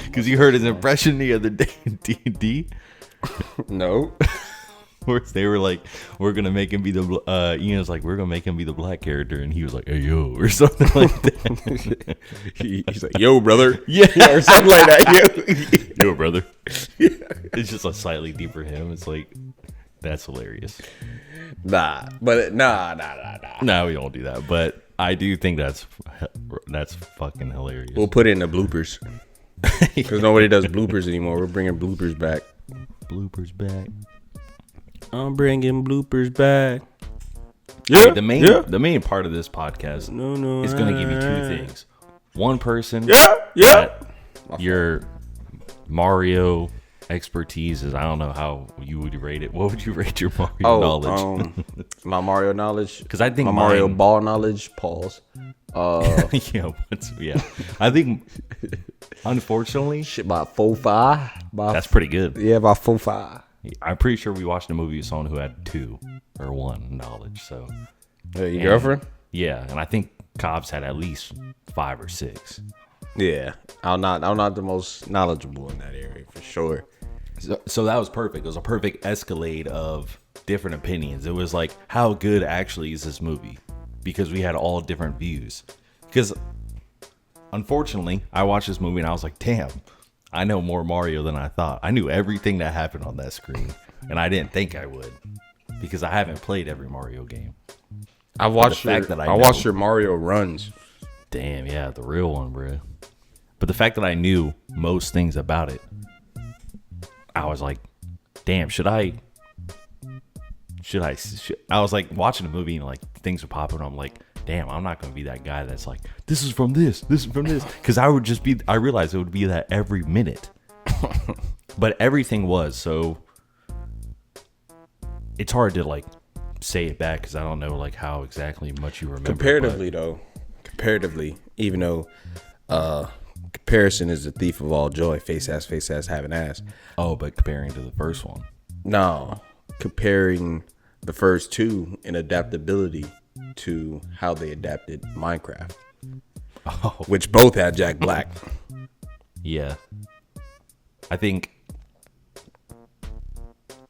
[SPEAKER 1] Because you heard his impression the other day in D&D.
[SPEAKER 2] No.
[SPEAKER 1] Where they were like, we're gonna make him be the Ian's like, we're gonna make him be the black character, and he was like, hey yo, or something like that.
[SPEAKER 2] He's like, yo brother,
[SPEAKER 1] yeah,
[SPEAKER 2] or something like that.
[SPEAKER 1] Yo brother. Yeah. It's just a slightly deeper him. It's like, that's hilarious.
[SPEAKER 2] Nah,
[SPEAKER 1] No, we don't do that. But I do think that's fucking hilarious.
[SPEAKER 2] We'll put it in the bloopers because nobody does bloopers anymore. We're bringing bloopers back.
[SPEAKER 1] Bloopers back.
[SPEAKER 2] I'm bringing bloopers back.
[SPEAKER 1] Yeah, the main part of this podcast is going to give you two things. One person, your Mario expertise is, I don't know how you would rate it. What would you rate your Mario knowledge?
[SPEAKER 2] My Mario knowledge,
[SPEAKER 1] because I think
[SPEAKER 2] my Mario ball knowledge. Pause.
[SPEAKER 1] Yeah. I think, unfortunately,
[SPEAKER 2] shit, about 4-5.
[SPEAKER 1] That's pretty good.
[SPEAKER 2] Yeah, about 4-5.
[SPEAKER 1] I'm pretty sure we watched a movie with someone who had 2 or 1 knowledge. So,
[SPEAKER 2] your girlfriend?
[SPEAKER 1] Yeah, and I think Cobbs had at least 5 or 6.
[SPEAKER 2] Yeah, I'm not the most knowledgeable in that area for sure.
[SPEAKER 1] So that was perfect. It was a perfect escalade of different opinions. It was like, how good actually is this movie? Because we had all different views. Because unfortunately, I watched this movie and I was like, damn, I know more Mario than I thought. I knew everything that happened on that screen, and I didn't think I would, because I haven't played every Mario game.
[SPEAKER 2] I watched your Mario runs.
[SPEAKER 1] Damn, yeah, the real one, bro. But the fact that I knew most things about it, I was like, damn, should I? I was like watching a movie and like things were popping. I'm like, damn, I'm not gonna be that guy that's like, this is from this is from this, because I realized it would be that every minute. But everything was, so it's hard to like say it back because I don't know like how exactly much you remember.
[SPEAKER 2] Comparatively, even though comparison is the thief of all joy, face ass, having ass.
[SPEAKER 1] Oh, but comparing to the first one.
[SPEAKER 2] No, comparing the first two in adaptability to how they adapted Minecraft, which both had Jack Black.
[SPEAKER 1] Yeah, I think,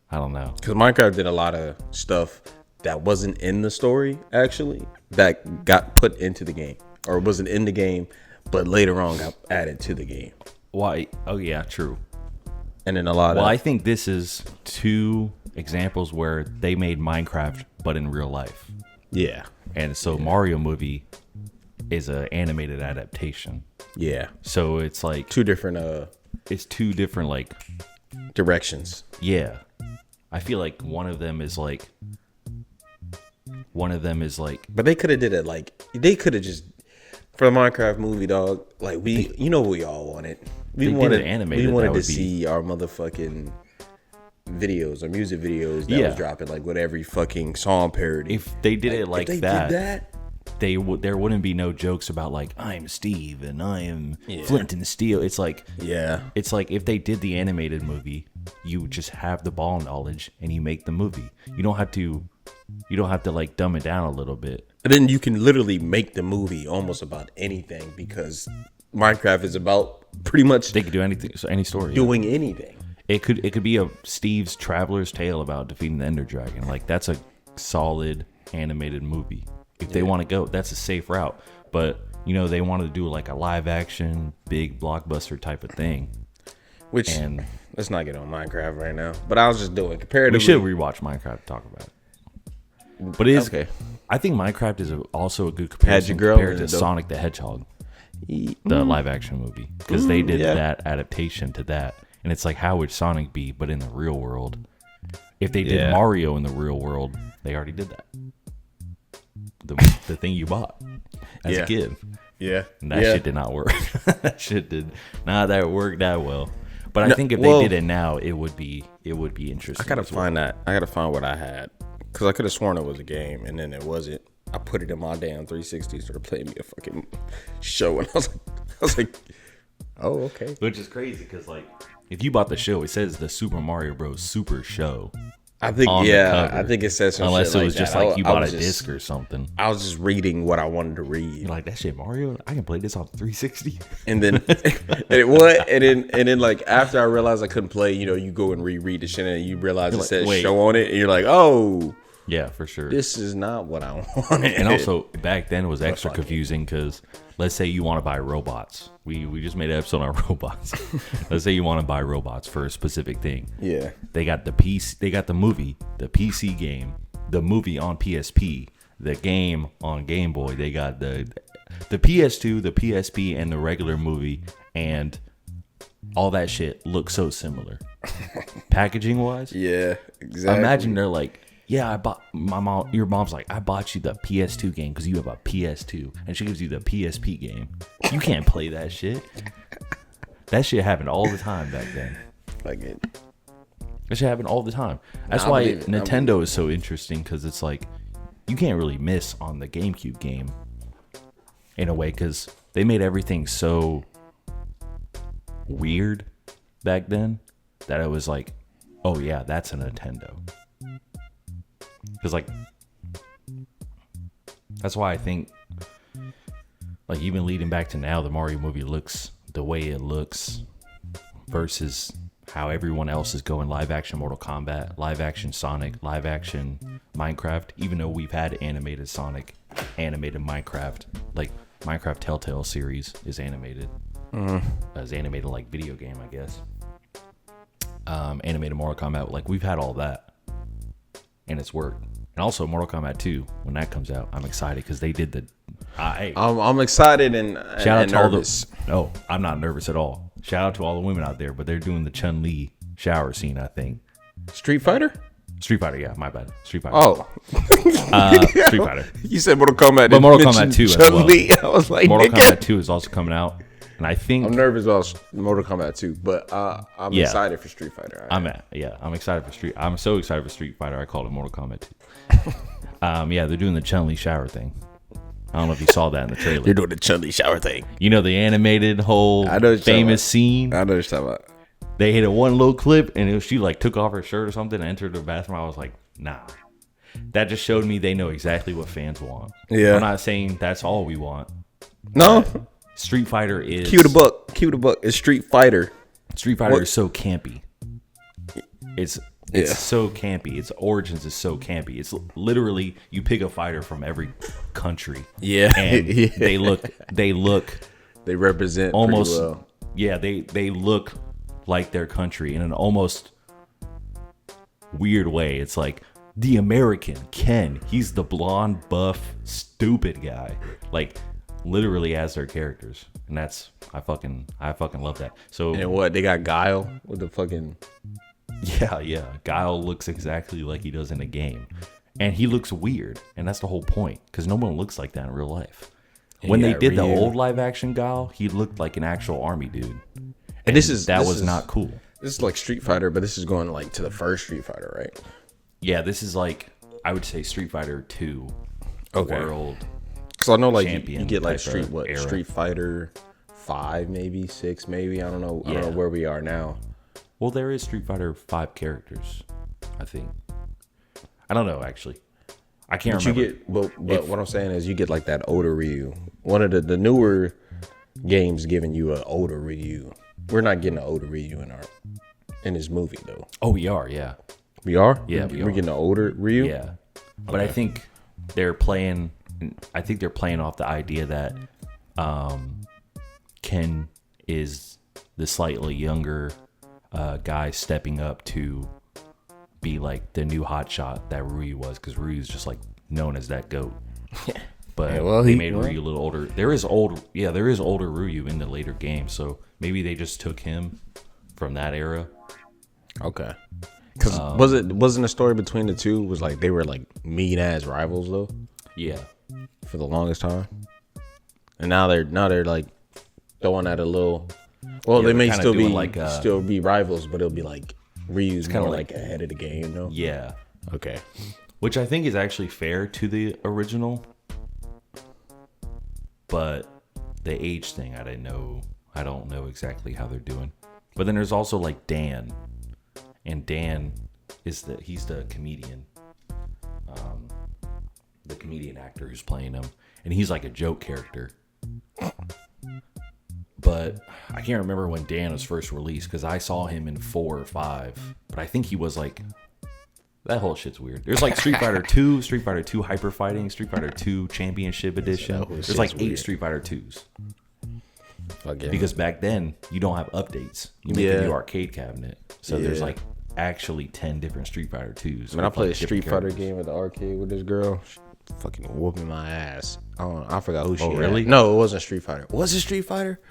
[SPEAKER 1] I don't know,
[SPEAKER 2] because Minecraft did a lot of stuff that wasn't in the story actually, that got put into the game, or wasn't in the game, but later on got added to the game.
[SPEAKER 1] Why? Oh yeah, true.
[SPEAKER 2] And then a lot
[SPEAKER 1] I think this is 2 examples where they made Minecraft, but in real life.
[SPEAKER 2] Yeah.
[SPEAKER 1] And so Mario movie is an animated adaptation.
[SPEAKER 2] Yeah.
[SPEAKER 1] So it's like
[SPEAKER 2] 2 different
[SPEAKER 1] it's 2 different like
[SPEAKER 2] directions.
[SPEAKER 1] Yeah. I feel like one of them is like
[SPEAKER 2] but they could have did it like, they could have just, for the Minecraft movie, dog, like you know what we all wanted. We wanted to see our motherfucking videos or music videos that was dropping like with every fucking song parody.
[SPEAKER 1] If they did it like that,
[SPEAKER 2] did that,
[SPEAKER 1] there wouldn't be no jokes about like, I'm Steve and I am Flint and Steel. It's like, it's like if they did the animated movie, you just have the ball knowledge and you make the movie. You don't have to like dumb it down a little bit.
[SPEAKER 2] And then you can literally make the movie almost about anything, because Minecraft is about pretty much,
[SPEAKER 1] they could do anything, so any story,
[SPEAKER 2] doing anything.
[SPEAKER 1] It could be a Steve's traveler's tale about defeating the Ender Dragon. Like, that's a solid animated movie. If they want to go, that's a safe route. But you know, they wanted to do like a live action, big blockbuster type of thing. And
[SPEAKER 2] let's not get on Minecraft right now. But I was just doing comparatively.
[SPEAKER 1] We should rewatch Minecraft to talk about it. But it is okay. I think Minecraft is also a good comparison compared to Sonic the Hedgehog. the live action movie, because they did that adaptation to that, and it's like, how would Sonic be, but in the real world? If they did Mario in the real world, they already did that. The thing you bought as a kid.
[SPEAKER 2] Yeah.
[SPEAKER 1] And that shit did not work. That shit did not work that well. But I think if they did it now, it would be interesting.
[SPEAKER 2] I gotta find that. I gotta find what I had, because I could have sworn it was a game, and then it wasn't. I put it in my damn 360, started playing me a fucking show, and I was like, oh, okay.
[SPEAKER 1] Which is crazy, because like, if you bought the show, it says the Super Mario Bros. Super Show.
[SPEAKER 2] I think I think it says some
[SPEAKER 1] unless
[SPEAKER 2] shit
[SPEAKER 1] it was
[SPEAKER 2] like
[SPEAKER 1] just
[SPEAKER 2] that.
[SPEAKER 1] like you bought a disc or something.
[SPEAKER 2] I was just reading what I wanted to read.
[SPEAKER 1] You're like, that shit Mario? I can play this on 360.
[SPEAKER 2] And then and then like after I realized I couldn't play, you go and reread the shit, and you realize it says show on it, and you're like, oh.
[SPEAKER 1] Yeah, for sure.
[SPEAKER 2] This is not what I wanted.
[SPEAKER 1] And also, back then it was extra confusing, because let's say you want to buy robots. We just made an episode on robots. Let's say you want to buy robots for a specific thing.
[SPEAKER 2] Yeah.
[SPEAKER 1] They got the PC, they got the movie, the PC game, the movie on PSP, the game on Game Boy. They got the PS2, the PSP, and the regular movie, and all that shit looks so similar. Packaging wise.
[SPEAKER 2] Yeah, exactly.
[SPEAKER 1] Imagine they're like, yeah, I bought your mom's like, I bought you the PS2 game because you have a PS2, and she gives you the PSP game. You can't play that shit. That shit happened all the time back then. That shit happened all the time. That's why Nintendo is so interesting, because it's like, you can't really miss on the GameCube game in a way, because they made everything so weird back then that it was like, oh yeah, that's a Nintendo. Because like, that's why I think, like, even leading back to now, the Mario movie looks the way it looks versus how everyone else is going. Live action Mortal Kombat, live action Sonic, live action Minecraft. Even though we've had animated Sonic, animated Minecraft, like Minecraft Telltale series is animated, as animated like video game, I guess. Animated Mortal Kombat, like, we've had all that. And it's worked. And also Mortal Kombat 2, when that comes out, I'm excited, because they did the.
[SPEAKER 2] I'm excited and
[SPEAKER 1] shout out to
[SPEAKER 2] nervous.
[SPEAKER 1] No, I'm not nervous at all. Shout out to all the women out there, but they're doing the Chun-Li shower scene, I think.
[SPEAKER 2] Street Fighter,
[SPEAKER 1] yeah, my bad. Street Fighter.
[SPEAKER 2] Oh,
[SPEAKER 1] Street Fighter.
[SPEAKER 2] You said Mortal Kombat,
[SPEAKER 1] but Mortal Kombat 2 as well.
[SPEAKER 2] I was like,
[SPEAKER 1] Mortal Kombat 2 is also coming out, and I think
[SPEAKER 2] I'm nervous about Mortal Kombat 2, but I'm excited for Street Fighter.
[SPEAKER 1] I'm excited for Street. I'm so excited for Street Fighter. I call it Mortal Kombat 2. Yeah, they're doing the Chun-Li shower thing. I don't know if you saw that in the trailer.
[SPEAKER 2] They're doing the Chun-Li shower thing.
[SPEAKER 1] You know, the animated whole famous scene.
[SPEAKER 2] I know what you're talking about.
[SPEAKER 1] They hit a one little clip, and she like took off her shirt or something and entered the bathroom. I was like, nah. That just showed me they know exactly what fans want.
[SPEAKER 2] Yeah.
[SPEAKER 1] I'm not saying that's all we want.
[SPEAKER 2] No.
[SPEAKER 1] Street Fighter is...
[SPEAKER 2] Cue the book. It's Street Fighter.
[SPEAKER 1] Street Fighter is so campy. It's so campy. Its origins is so campy. It's literally, you pick a fighter from every country.
[SPEAKER 2] Yeah.
[SPEAKER 1] And they
[SPEAKER 2] represent
[SPEAKER 1] almost
[SPEAKER 2] pretty well.
[SPEAKER 1] Yeah, they look like their country in an almost weird way. It's like the American Ken. He's the blonde, buff, stupid guy. Like, literally as their characters. And that's I fucking love that. So,
[SPEAKER 2] and what, they got Guile with the fucking...
[SPEAKER 1] Yeah. Guile looks exactly like he does in the game. And he looks weird. And that's the whole point. Because no one looks like that in real life. When they did the old live action Guile, he looked like an actual army dude. And this was not cool.
[SPEAKER 2] This is like Street Fighter, but this is going like to the first Street Fighter, right?
[SPEAKER 1] Yeah, this is like, I would say Street Fighter 2. World.
[SPEAKER 2] Because I know like you get like Street Fighter 5, maybe 6, maybe. I don't know. I don't know where we are now.
[SPEAKER 1] Well, there is Street Fighter 5 characters, I think. I don't know, actually. I can't remember.
[SPEAKER 2] But what I'm saying is you get like that older Ryu. One of the newer games giving you an older Ryu. We're not getting an older Ryu in this movie though.
[SPEAKER 1] Oh, we are, yeah.
[SPEAKER 2] We are?
[SPEAKER 1] Yeah,
[SPEAKER 2] we're getting an older Ryu?
[SPEAKER 1] Yeah. But I think they're playing off the idea that Ken is the slightly younger guy stepping up to be like the new hotshot that Ryu was, because Ryu's just like known as that GOAT. But
[SPEAKER 2] Yeah, well,
[SPEAKER 1] they made Ryu a little older. There is older Ryu in the later games, so maybe they just took him from that era.
[SPEAKER 2] Okay. Because wasn't the story between the two was like they were like mean ass rivals though?
[SPEAKER 1] Yeah.
[SPEAKER 2] For the longest time. And now they're like throwing at a little. Well,
[SPEAKER 1] Yeah,
[SPEAKER 2] they may
[SPEAKER 1] kinda
[SPEAKER 2] still be
[SPEAKER 1] doing
[SPEAKER 2] still be rivals, but it'll be like Ryu's kind of like ahead of the game, though.
[SPEAKER 1] Yeah.
[SPEAKER 2] Okay.
[SPEAKER 1] Which I think is actually fair to the original, but the age thing, I don't know exactly how they're doing. But then there's also like Dan, and Dan is he's the comedian, the comedian actor who's playing him, and he's like a joke character. But I can't remember when Dan was first released because I saw him in 4 or 5. But I think he was like, that whole shit's weird. There's like Street Fighter 2, Street Fighter 2 Hyper Fighting, Street Fighter 2 Championship Edition. There's like 8 Street Fighter 2s.
[SPEAKER 2] Okay.
[SPEAKER 1] Because back then, you don't have updates. You make a new arcade cabinet. So there's like actually 10 different Street Fighter 2s.
[SPEAKER 2] When I played a Street Fighter game at the arcade with this girl, she fucking whooping my ass. I forgot who she was.
[SPEAKER 1] Really?
[SPEAKER 2] No, it wasn't Street Fighter. Was it Street Fighter?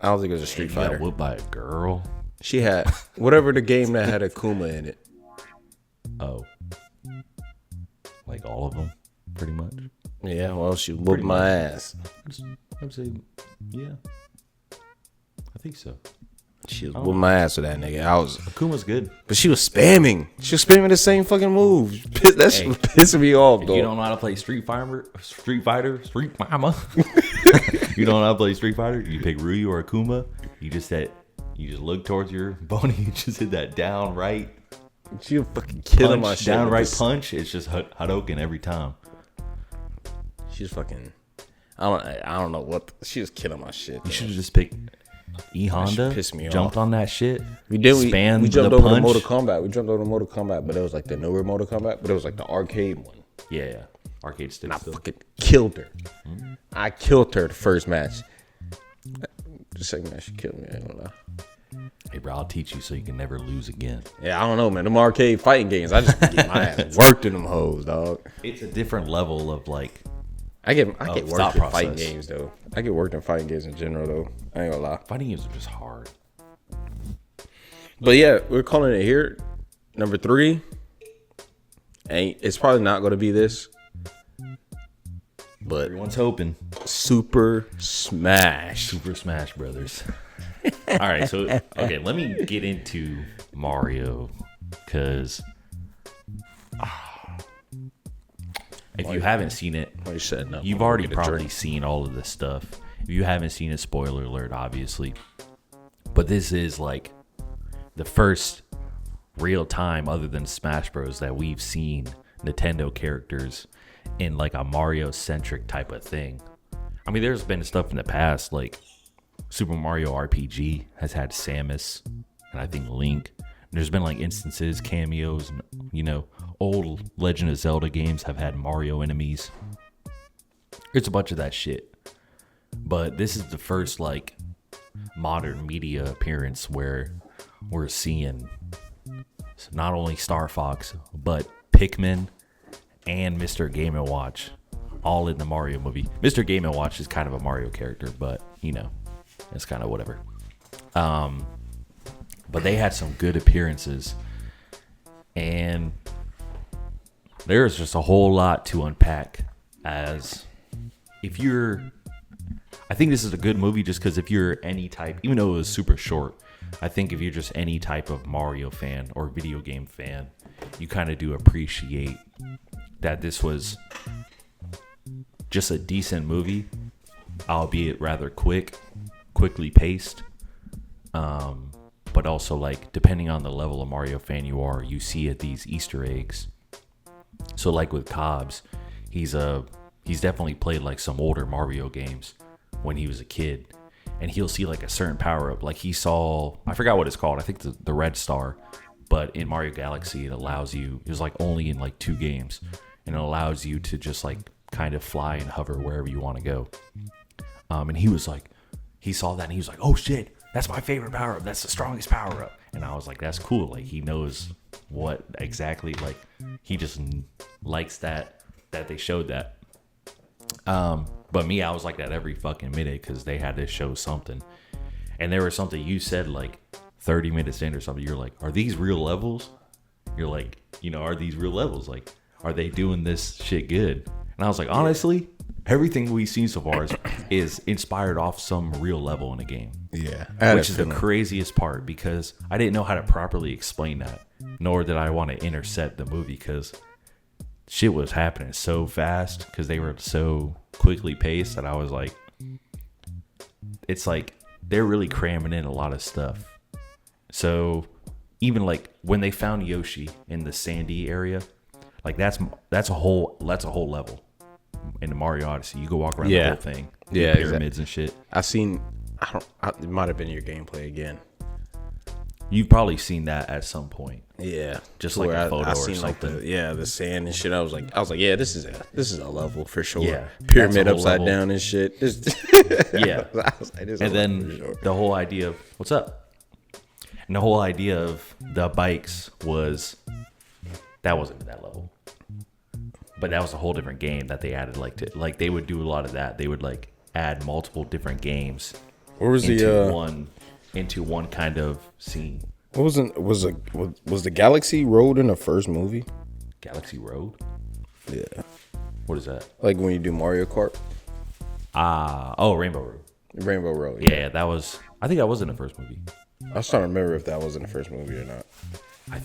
[SPEAKER 2] I don't think it was a Street Fighter.
[SPEAKER 1] Got whooped by a girl?
[SPEAKER 2] She had whatever the game that had Akuma in it.
[SPEAKER 1] Oh. Like all of them, pretty much.
[SPEAKER 2] Yeah, well, she whooped my ass.
[SPEAKER 1] I would say, yeah. I think so.
[SPEAKER 2] She was whooping my ass with that nigga.
[SPEAKER 1] Akuma's good.
[SPEAKER 2] But she was spamming. She was spamming the same fucking move. That shit was pissing me off, though.
[SPEAKER 1] You don't know how to play Street Mama. You don't know how to play Street Fighter. You pick Ryu or Akuma. You just look towards your bony. You just hit that down right.
[SPEAKER 2] She was fucking killing my shit.
[SPEAKER 1] Down right punch. It's just Hadouken every time.
[SPEAKER 2] She's fucking. I don't know what. She was killing my shit.
[SPEAKER 1] You should have just picked E-Honda.
[SPEAKER 2] Pissed me
[SPEAKER 1] jumped
[SPEAKER 2] off.
[SPEAKER 1] On that shit.
[SPEAKER 2] We did. We jumped over to Mortal Kombat. But it was like the newer Mortal Kombat. But it was like the arcade one.
[SPEAKER 1] Yeah. Arcade still.
[SPEAKER 2] And I fucking killed her. Mm-hmm. I killed her the first match. The second match, she killed me. I ain't gonna lie.
[SPEAKER 1] Hey, bro, I'll teach you so you can never lose again.
[SPEAKER 2] Yeah, I don't know, man. Them arcade fighting games, I just get my ass worked in them hoes, dog.
[SPEAKER 1] It's a different level of like.
[SPEAKER 2] I get worked in fighting games though. I get worked in fighting games in general though. I ain't gonna lie.
[SPEAKER 1] Fighting games are just hard.
[SPEAKER 2] But yeah, we're calling it here. Number 3. It's probably not gonna be this. But
[SPEAKER 1] everyone's hoping.
[SPEAKER 2] Super Smash
[SPEAKER 1] Brothers. All right, so okay, let me get into Mario because if you haven't seen it, you've already probably seen all of this stuff. If you haven't seen it, spoiler alert, obviously. But this is like the first real time, other than Smash Bros, that we've seen Nintendo characters in like a Mario centric type of thing. I mean, there's been stuff in the past like Super Mario RPG has had Samus and I think Link. There's been like instances, cameos, you know, old Legend of Zelda games have had Mario enemies. It's a bunch of that shit. But this is the first like modern media appearance where we're seeing not only Star Fox, but Pikmin and Mr. Game & Watch all in the Mario movie. Mr. Game & Watch is kind of a Mario character, but you know, it's kind of whatever. But they had some good appearances, and there's just a whole lot to unpack. As if you're, I think this is a good movie just because if you're any type, even though it was super short, I think if you're just any type of Mario fan or video game fan, you kind of do appreciate that this was just a decent movie, albeit rather quickly paced. But also, like, depending on the level of Mario fan you are, you see at these Easter eggs. So like with Cobbs, he's definitely played like some older Mario games when he was a kid, and he'll see like a certain power up. Like he saw, I forgot what it's called. I think the red star, but in Mario Galaxy, it allows you, it was like only in like 2 games, and it allows you to just like kind of fly and hover wherever you want to go. And he was like, he saw that and he was like, oh shit, that's my favorite power up. That's the strongest power up. And I was like, that's cool. Like he knows what exactly, like he just likes that they showed that. But me, I was like that every fucking minute because they had to show something. And there was something you said like 30 minutes in or something. You're like, are these real levels? You're like, are these real levels? Like, are they doing this shit good? And I was like, honestly, everything we've seen so far is inspired off some real level in the game.
[SPEAKER 2] Yeah.
[SPEAKER 1] Which is the craziest part because I didn't know how to properly explain that. Nor did I want to intercept the movie because shit was happening so fast because they were so quickly paced that I was like, it's like they're really cramming in a lot of stuff. So even like when they found Yoshi in the sandy area, like that's a whole level in the Mario Odyssey. You go walk around the whole thing, pyramids and shit.
[SPEAKER 2] It might have been your gameplay again.
[SPEAKER 1] You've probably seen that at some point.
[SPEAKER 2] Yeah,
[SPEAKER 1] just like a photo or something.
[SPEAKER 2] Like the sand and shit. I was like, yeah, this is a level for sure.
[SPEAKER 1] Yeah,
[SPEAKER 2] pyramid upside down and shit.
[SPEAKER 1] Yeah, and then the whole idea of what's up, and the whole idea of the bikes wasn't that level, but that was a whole different game that they added. Like they would do a lot of that. They would like add multiple different games.
[SPEAKER 2] Where was
[SPEAKER 1] into one kind of scene.
[SPEAKER 2] Was the Galaxy Road in the first movie?
[SPEAKER 1] Galaxy Road?
[SPEAKER 2] Yeah.
[SPEAKER 1] What is that?
[SPEAKER 2] Like when you do Mario Kart?
[SPEAKER 1] Rainbow Road.
[SPEAKER 2] Rainbow Road.
[SPEAKER 1] Yeah, I think that was in the first movie.
[SPEAKER 2] I was trying to remember if that was in the first movie or not.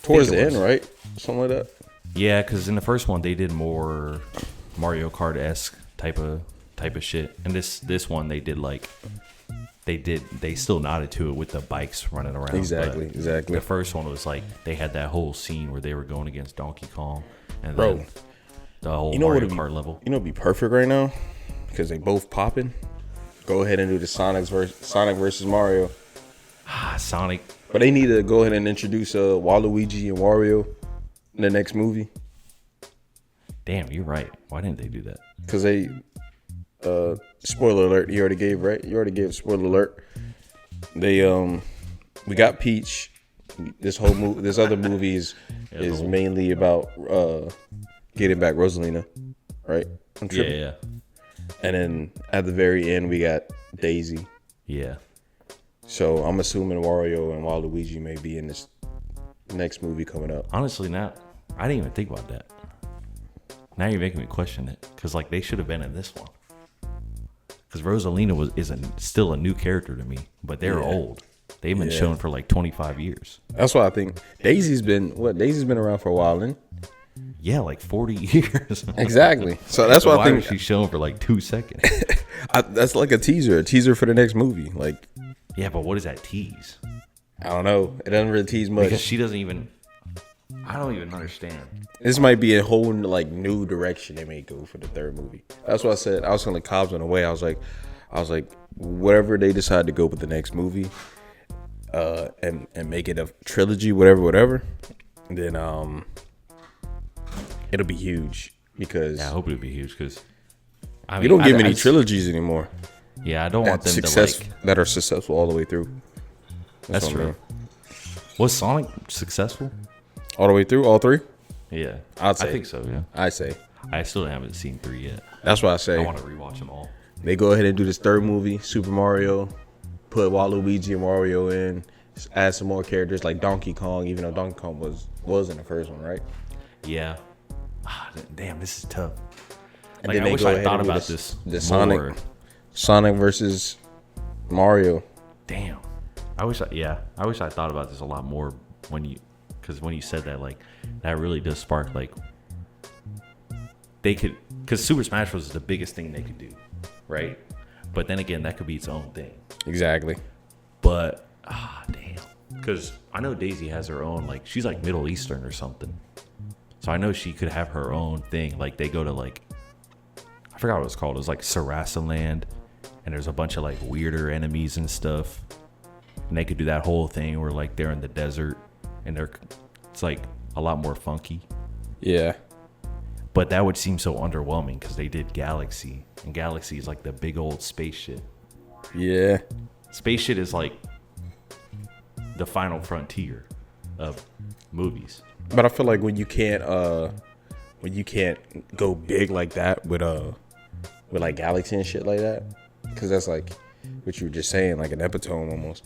[SPEAKER 2] Towards the end, right? Something like that. Yeah,
[SPEAKER 1] because in the first one they did more Mario Kart-esque type of shit, and this one they did like. They still nodded to it with the bikes running around.
[SPEAKER 2] Exactly.
[SPEAKER 1] The first one was like they had that whole scene where they were going against Donkey Kong, and then the whole Mario Kart level.
[SPEAKER 2] You know, it'd be perfect right now because they both popping. Go ahead and do the Sonic versus Mario.
[SPEAKER 1] Sonic,
[SPEAKER 2] but they need to go ahead and introduce Waluigi and Wario in the next movie.
[SPEAKER 1] Damn, you're right. Why didn't they do that?
[SPEAKER 2] Because they. Spoiler alert, you already gave, right? You already gave spoiler alert. We got Peach. This other movie is mainly about getting back Rosalina, right?
[SPEAKER 1] Yeah.
[SPEAKER 2] And then at the very end, we got Daisy.
[SPEAKER 1] Yeah.
[SPEAKER 2] So I'm assuming Wario and Waluigi may be in this next movie coming up.
[SPEAKER 1] Honestly, now I didn't even think about that. Now you're making me question it because like they should have been in this one. Because Rosalina is still a new character to me, but they're old. They've been shown for like 25 years.
[SPEAKER 2] That's why I think Daisy's been around for a while, then.
[SPEAKER 1] Yeah, like 40 years.
[SPEAKER 2] Exactly. So that's why I think
[SPEAKER 1] she's shown for like 2 seconds.
[SPEAKER 2] That's like a teaser for the next movie. Like,
[SPEAKER 1] yeah, but what does that tease?
[SPEAKER 2] I don't know. It doesn't really tease much
[SPEAKER 1] because she doesn't even. I don't even understand.
[SPEAKER 2] This might be a whole like new direction they may go for the third movie. That's what I said. I was telling Cobbs on the way. I was like, whatever they decide to go with the next movie, and make it a trilogy, whatever. Then it'll be huge because
[SPEAKER 1] I hope it'll be huge because
[SPEAKER 2] you don't give any trilogies anymore.
[SPEAKER 1] Yeah, I don't want them
[SPEAKER 2] that are successful all the way through.
[SPEAKER 1] That's true. Was Sonic successful?
[SPEAKER 2] All the way through, all three?
[SPEAKER 1] Yeah,
[SPEAKER 2] I think
[SPEAKER 1] so. Yeah,
[SPEAKER 2] I say.
[SPEAKER 1] I still haven't seen 3 yet.
[SPEAKER 2] That's why I say
[SPEAKER 1] I want to rewatch them all.
[SPEAKER 2] They go ahead and do this third movie, Super Mario, put Waluigi and Wario in, add some more characters like Donkey Kong, even though Donkey Kong was in the first one, right?
[SPEAKER 1] Yeah. Damn, this is tough.
[SPEAKER 2] And
[SPEAKER 1] like,
[SPEAKER 2] then
[SPEAKER 1] I wish I thought about this more.
[SPEAKER 2] Sonic versus Mario.
[SPEAKER 1] Damn. I wish I thought about this a lot more when you said that, like, that really does spark, like, they could, because Super Smash Bros. Is the biggest thing they could do, right? But then again, that could be its own thing.
[SPEAKER 2] Exactly.
[SPEAKER 1] But, damn. Because I know Daisy has her own, like, she's like Middle Eastern or something. So I know she could have her own thing. Like, they go to, like, I forgot what it's called. It was like Sarasaland. And there's a bunch of, like, weirder enemies and stuff. And they could do that whole thing where, like, they're in the desert. And it's, like, a lot more funky.
[SPEAKER 2] Yeah.
[SPEAKER 1] But that would seem so underwhelming because they did Galaxy. And Galaxy is, like, the big old space shit.
[SPEAKER 2] Yeah.
[SPEAKER 1] Space shit is, like, the final frontier of movies.
[SPEAKER 2] But I feel like when you can't go big like that with with like Galaxy and shit like that, because that's like what you were just saying, like an epitome almost.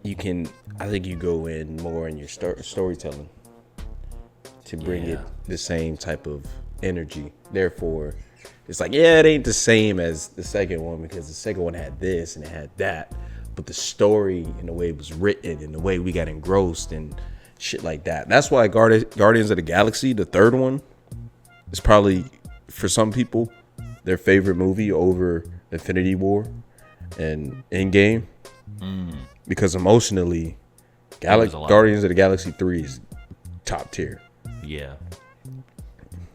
[SPEAKER 2] I think you go in more in your storytelling to bring it the same type of energy. Therefore, it's like, yeah, it ain't the same as the second one because the second one had this and it had that, but the story and the way it was written and the way we got engrossed and shit like that. That's why Guardians of the Galaxy, the third one, is probably for some people their favorite movie over Infinity War and Endgame. Because emotionally, Guardians of the Galaxy 3 is top tier.
[SPEAKER 1] Yeah.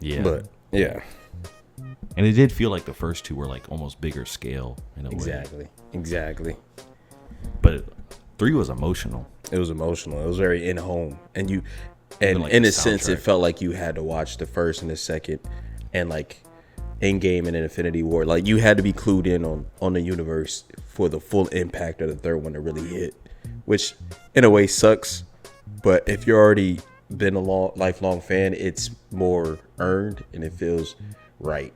[SPEAKER 2] But yeah.
[SPEAKER 1] And it did feel like the first two were like almost bigger scale in a way.
[SPEAKER 2] Exactly.
[SPEAKER 1] But 3 was emotional.
[SPEAKER 2] It was emotional. It was very in home, and like in a sense, it felt like you had to watch the first and the second, and like Endgame and Infinity War. Like you had to be clued in on the universe for the full impact of the third one to really hit, which in a way sucks. But if you're already been a lifelong fan, it's more earned and it feels right.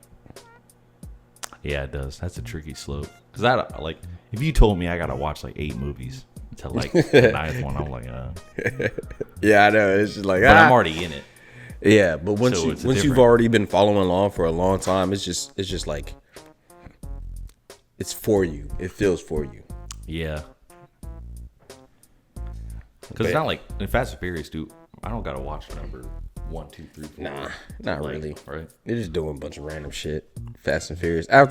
[SPEAKER 1] Yeah, it does. That's a tricky slope. Because I like, if you told me I gotta watch like 8 movies to like the 9th one, I'm like,
[SPEAKER 2] Yeah, I know. It's just like,
[SPEAKER 1] but I'm already in it.
[SPEAKER 2] Yeah, but once you've already been following along for a long time, it's just like it's for you. It feels for you.
[SPEAKER 1] Yeah. Because it's not like in Fast and Furious, dude. I don't gotta watch number 1, 2, 3, 4.
[SPEAKER 2] Nah, not
[SPEAKER 1] like,
[SPEAKER 2] really.
[SPEAKER 1] Right?
[SPEAKER 2] They're just doing a bunch of random shit. Fast and Furious. I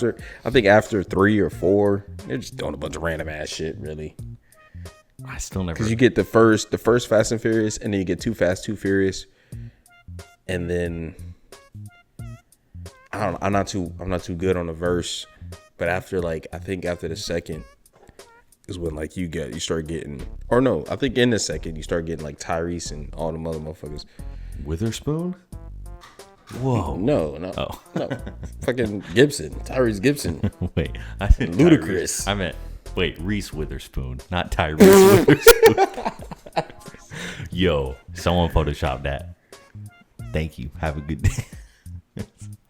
[SPEAKER 2] think after 3 or 4, they're just doing a bunch of random ass shit. Really.
[SPEAKER 1] I still never.
[SPEAKER 2] Because you get the first Fast and Furious, and then you get Too Fast, Too Furious, and then I don't know. I'm not too good on the verse, but after the second is when like you start getting, or no, I think in the second you start getting like Tyrese and all the other motherfuckers.
[SPEAKER 1] Witherspoon? Whoa.
[SPEAKER 2] No. Fucking Gibson. Tyrese Gibson.
[SPEAKER 1] Wait, I said
[SPEAKER 2] Ludacris.
[SPEAKER 1] Tyrese. I meant, Reese Witherspoon, not Tyrese Witherspoon. Yo, someone Photoshop that. Thank you. Have a good day.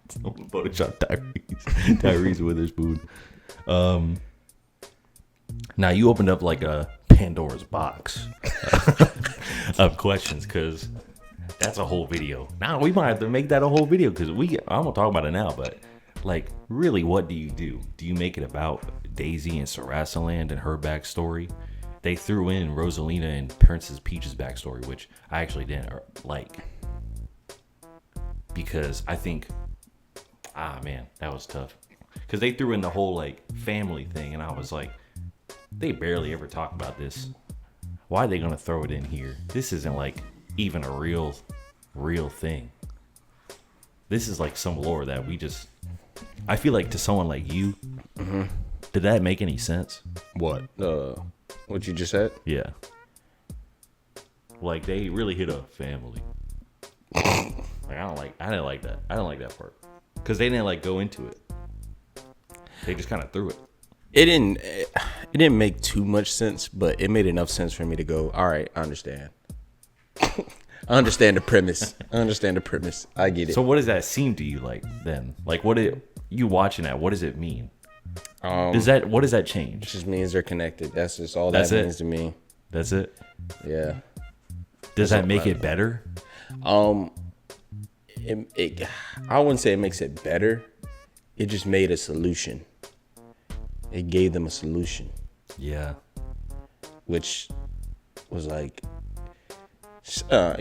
[SPEAKER 1] Someone Photoshop Tyrese Witherspoon. Now you opened up like a Pandora's box of questions, because that's a whole video. Now we might have to make that a whole video, because I'm gonna talk about it now. But like, really, what do you do? Do you make it about Daisy and Sarasaland and her backstory? They threw in Rosalina and Princess Peach's backstory, which I actually didn't like, because I think, that was tough. Because they threw in the whole like family thing, and I was like, they barely ever talk about this. Why are they gonna throw it in here? This isn't like even a real thing. This is like some lore that I feel like to someone like you, did that make any sense?
[SPEAKER 2] What? What you just said?
[SPEAKER 1] Yeah. Like they really hit a family. Like I didn't like that. I didn't like that part. Because they didn't like go into it. They just kind of threw it.
[SPEAKER 2] It didn't make too much sense, but it made enough sense for me to go, all right, I understand. I understand the premise. I get it.
[SPEAKER 1] So what does that seem to you like then? Like you watching that, what does it mean? What does that change?
[SPEAKER 2] It just means they're connected. That's just all that means to me.
[SPEAKER 1] That's it?
[SPEAKER 2] Yeah.
[SPEAKER 1] Does that make it better?
[SPEAKER 2] I wouldn't say it makes it better. It just made a solution. It gave them a solution.
[SPEAKER 1] Yeah.
[SPEAKER 2] Which was like, I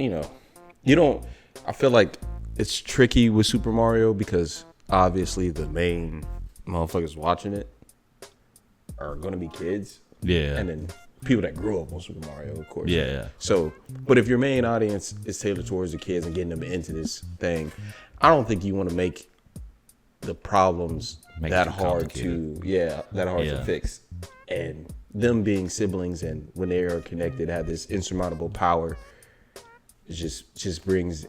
[SPEAKER 2] feel like it's tricky with Super Mario because obviously the main motherfuckers watching it are going to be kids.
[SPEAKER 1] Yeah.
[SPEAKER 2] And then people that grew up on Super Mario, of course.
[SPEAKER 1] Yeah.
[SPEAKER 2] So, but if your main audience is tailored towards the kids and getting them into this thing, I don't think you want to make the problems that hard to fix. And them being siblings and when they are connected have this insurmountable power, it just brings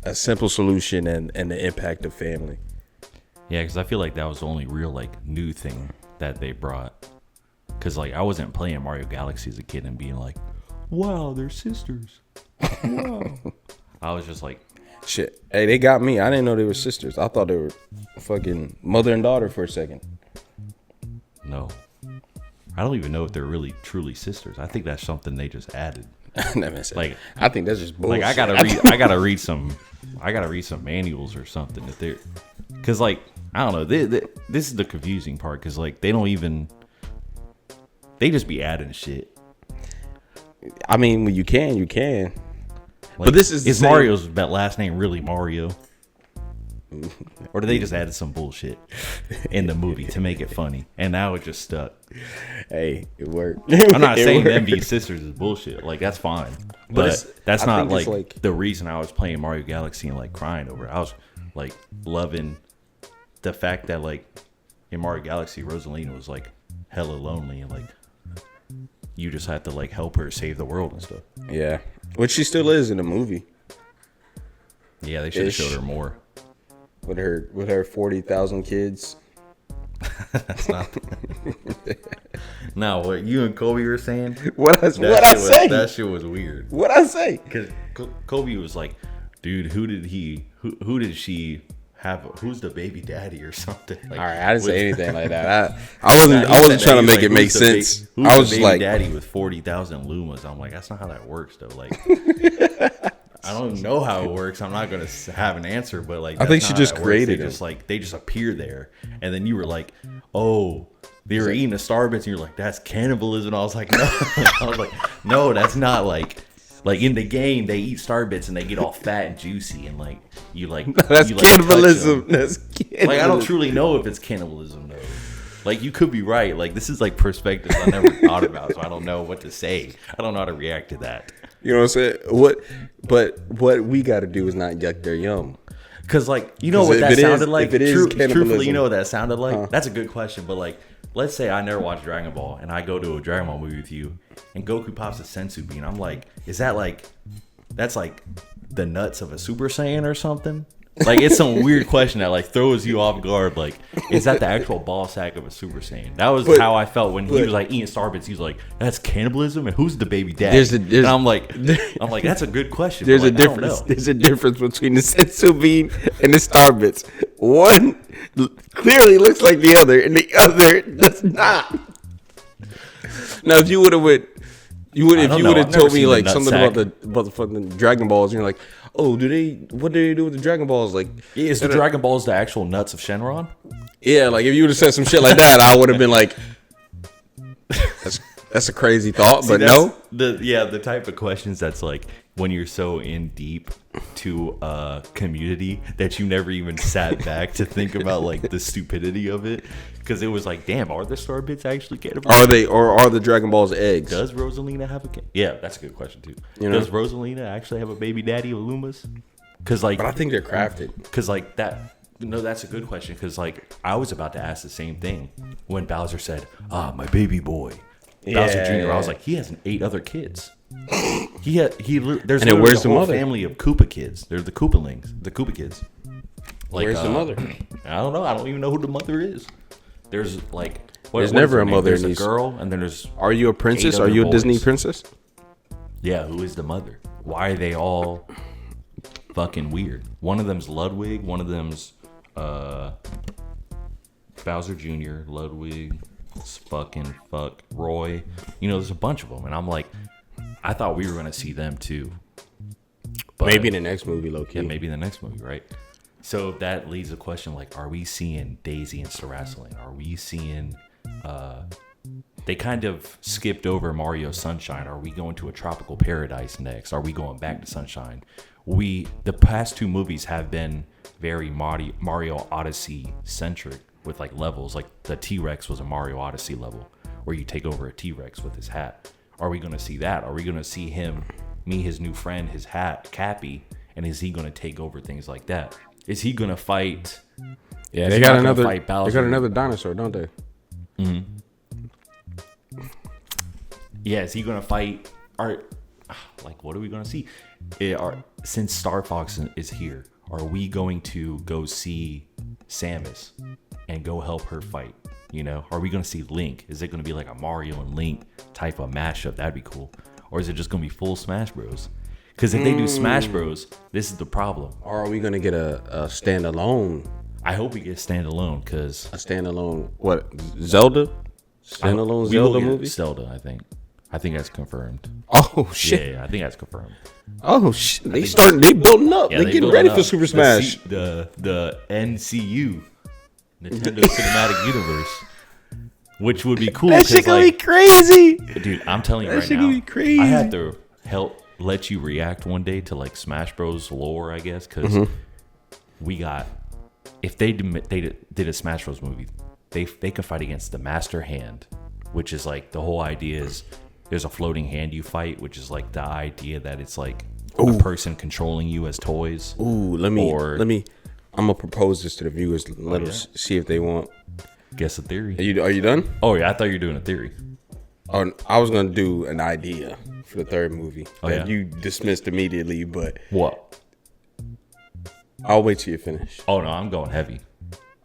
[SPEAKER 2] a simple solution and the impact of family.
[SPEAKER 1] Yeah, because I feel like that was the only real like new thing that they brought. Because like I wasn't playing Mario Galaxy as a kid and being like, wow, they're sisters. Wow. I was just like,
[SPEAKER 2] Shit. Hey, they got me. I didn't know they were sisters. I thought they were fucking mother and daughter for a second.
[SPEAKER 1] No. I don't even know if they're really truly sisters. I think that's something they just added.
[SPEAKER 2] Like, I think that's just bullshit.
[SPEAKER 1] Like I gotta read some manuals or something if they're, because like I don't know. This is the confusing part because like they just be adding shit.
[SPEAKER 2] I mean, when you can.
[SPEAKER 1] Like,
[SPEAKER 2] but this is
[SPEAKER 1] Mario's last name really Mario? Or did they just add some bullshit in the movie to make it funny? And now it just stuck.
[SPEAKER 2] Hey, it worked.
[SPEAKER 1] I'm not saying them being sisters is bullshit. Like, that's fine. But that's not like the reason I was playing Mario Galaxy and like crying over it. I was like loving the fact that like in Mario Galaxy, Rosalina was like hella lonely and like you just had to like help her save the world and stuff.
[SPEAKER 2] Yeah. Which she still is in the movie.
[SPEAKER 1] Yeah, they should have showed her more.
[SPEAKER 2] With her 40,000 kids.
[SPEAKER 1] That's not. No, what you and Kobe were saying?
[SPEAKER 2] What I say?
[SPEAKER 1] That shit was weird.
[SPEAKER 2] What I say?
[SPEAKER 1] Because Kobe was like, "Dude, who did she have? Who's the baby daddy or something?" Like,
[SPEAKER 2] all right, I didn't say anything like that. I wasn't trying to make it make sense. I was
[SPEAKER 1] the baby
[SPEAKER 2] like,
[SPEAKER 1] daddy with 40,000 lumas. I'm like, that's not how that works though. Like. I don't know how it works. I'm not gonna have an answer, but like
[SPEAKER 2] I think she just created
[SPEAKER 1] it. They just appear there, and then you were like, "Oh, they were eating the Starbits," and you're like, "That's cannibalism." I was like, "No," I was like, "No, that's not like in the game they eat Starbits and they get all fat and juicy and like you like
[SPEAKER 2] that's
[SPEAKER 1] you,
[SPEAKER 2] cannibalism. That's cannibalism.
[SPEAKER 1] Like I don't truly know if it's cannibalism though. Like you could be right. Like this is like perspectives I never thought about, so I don't know what to say. I don't know how to react to that.
[SPEAKER 2] You know what I'm saying? What we got to do is not yuck their yum.
[SPEAKER 1] Because, like, you know what that sounded like?
[SPEAKER 2] If it is
[SPEAKER 1] truthfully, you know what that sounded like? That's a good question. But, like, let's say I never watched Dragon Ball and I go to a Dragon Ball movie with you and Goku pops a Sensu bean. I'm like, is that like, that's like the nuts of a Super Saiyan or something? Like, it's some weird question that, like, throws you off guard. Like, is that the actual ball sack of a Super Saiyan? That was how I felt when he was, like, eating Starbits. He was like, that's cannibalism? And who's the baby daddy? And I'm like, that's a good question.
[SPEAKER 2] There's
[SPEAKER 1] like,
[SPEAKER 2] a difference. There's a difference between the Sensu bean and the Starbits. One clearly looks like the other, and the other does not. Now, if you would have told me, like, something about the fucking Dragon Balls, and you're like, oh, what do they do with the Dragon Balls? Like,
[SPEAKER 1] is the Dragon Balls the actual nuts of Shenron?
[SPEAKER 2] Yeah, like if you would have said some shit like that, I would have been like, that's a crazy thought. See, but no,
[SPEAKER 1] the type of questions that's like when you're so in deep to a community that you never even sat back to think about like the stupidity of it, because it was like, damn, are the Starbits actually cannibal?
[SPEAKER 2] Are the Dragon Balls eggs?
[SPEAKER 1] Does Rosalina have a yeah, that's a good question too. Does Rosalina actually have a baby daddy with Lumas? Because like,
[SPEAKER 2] but I think they're crafted.
[SPEAKER 1] Because like that. No, that's a good question, because like I was about to ask the same thing when Bowser said, my baby boy. Bowser Jr. I was like, he has 8 other kids. There's a whole family of Koopa kids. They're the Koopalings, the Koopa kids. Like,
[SPEAKER 2] where's the mother?
[SPEAKER 1] I don't know. I don't even know who the mother is. There's like,
[SPEAKER 2] there's never a mother.
[SPEAKER 1] There's a girl, and then there's.
[SPEAKER 2] Are you a princess? Are you a Disney princess?
[SPEAKER 1] Yeah, who is the mother? Why are they all fucking weird? One of them's Ludwig. One of them's Bowser Jr., Ludwig. Fuck Roy. You know, there's a bunch of them, and I'm like, I thought we were gonna see them too. But
[SPEAKER 2] maybe in the next movie, low key.
[SPEAKER 1] Yeah, maybe in the next movie, right? So that leaves a question like, are we seeing Daisy and Sarasaline? Are we seeing? They kind of skipped over Mario Sunshine. Are we going to a tropical paradise next? Are we going back to Sunshine? The past 2 movies have been very Mario Odyssey centric. With like levels, like the T-Rex was a Mario Odyssey level where you take over a T-Rex with his hat. Are we going to see that? Are we going to see him meet his new friend, his hat, Cappy, and is he going to take over things like that? Is he going to fight?
[SPEAKER 2] Yeah, they got another dinosaur, don't they?
[SPEAKER 1] Mm-hmm. Yeah, is he going to fight? Like, what are we going to see? Since Star Fox is here, are we going to go see Samus and go help her fight? You know, are we going to see Link? Is it going to be like a Mario and Link type of mashup? That'd be cool. Or is it just going to be full Smash Bros? Because if they do Smash Bros, this is the problem.
[SPEAKER 2] Or are we gonna get a standalone?
[SPEAKER 1] I hope we get standalone because
[SPEAKER 2] A standalone what? Zelda? Standalone Zelda movie?
[SPEAKER 1] Zelda, I think. I think that's confirmed.
[SPEAKER 2] Oh shit!
[SPEAKER 1] Yeah, I think that's confirmed.
[SPEAKER 2] Oh shit! They building up.
[SPEAKER 1] Yeah,
[SPEAKER 2] they getting ready for Super Smash.
[SPEAKER 1] The NCU, Nintendo Cinematic Universe, which would be cool.
[SPEAKER 2] That shit gonna
[SPEAKER 1] like,
[SPEAKER 2] be crazy,
[SPEAKER 1] dude. I'm telling you
[SPEAKER 2] that
[SPEAKER 1] right
[SPEAKER 2] shit
[SPEAKER 1] now,
[SPEAKER 2] gonna be crazy.
[SPEAKER 1] I have to let you react one day to like Smash Bros lore, I guess, because we got if they did a Smash Bros movie, they could fight against the Master Hand, which is like the whole idea is there's a floating hand you fight, which is like the idea that it's like a person controlling you as toys.
[SPEAKER 2] Ooh, let me. I'm gonna propose this to the viewers. Let them see if they want.
[SPEAKER 1] Guess a theory.
[SPEAKER 2] Are you done?
[SPEAKER 1] Oh yeah, I thought you were doing a theory.
[SPEAKER 2] Oh, I was gonna do an idea for the third movie that
[SPEAKER 1] yeah?
[SPEAKER 2] you dismissed immediately, but
[SPEAKER 1] What?
[SPEAKER 2] I'll wait till you finish.
[SPEAKER 1] Oh no, I'm going heavy.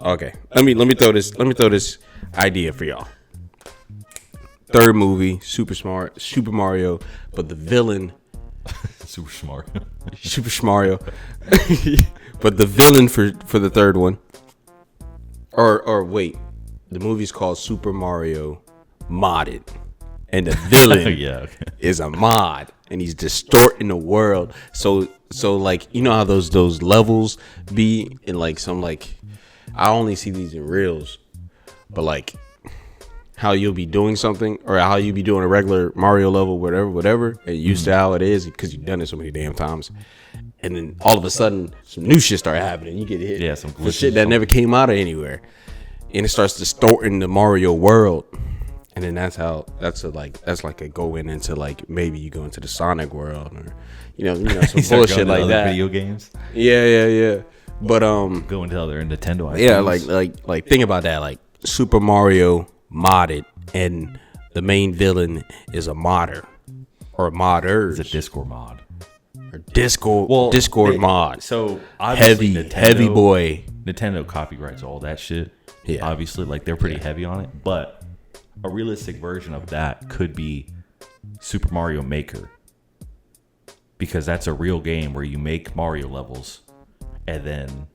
[SPEAKER 2] Okay, let me throw this idea for y'all. Third movie, Super Mario, but the villain,
[SPEAKER 1] Super smart.
[SPEAKER 2] Super Mario, but the villain for the third one, or wait, the movie's called Super Mario Modded, and the villain
[SPEAKER 1] yeah. Okay.
[SPEAKER 2] is a mod, and he's distorting the world. So like, you know how those levels be in like some like, I only see these in reels, but like how you'll be doing something or how you be doing a regular Mario level, whatever, and used to how it is because you've done it so many damn times. And then all of a sudden some new shit start happening. You get hit.
[SPEAKER 1] Yeah, some
[SPEAKER 2] for shit that never came out of anywhere. And it starts distorting the Mario world. And then that's like a going into like maybe you go into the Sonic world or you know some bullshit like that.
[SPEAKER 1] Video games.
[SPEAKER 2] Yeah. But
[SPEAKER 1] Go into other Nintendo IPs.
[SPEAKER 2] yeah, like think about that, like Super Mario modded and the main villain is a modder or modders.
[SPEAKER 1] It's a Discord mod.
[SPEAKER 2] Or Discord mod.
[SPEAKER 1] So obviously
[SPEAKER 2] heavy boy.
[SPEAKER 1] Nintendo copyrights all that shit.
[SPEAKER 2] Yeah.
[SPEAKER 1] Obviously, like they're pretty heavy on it, but a realistic version of that could be Super Mario Maker, because that's a real game where you make Mario levels and then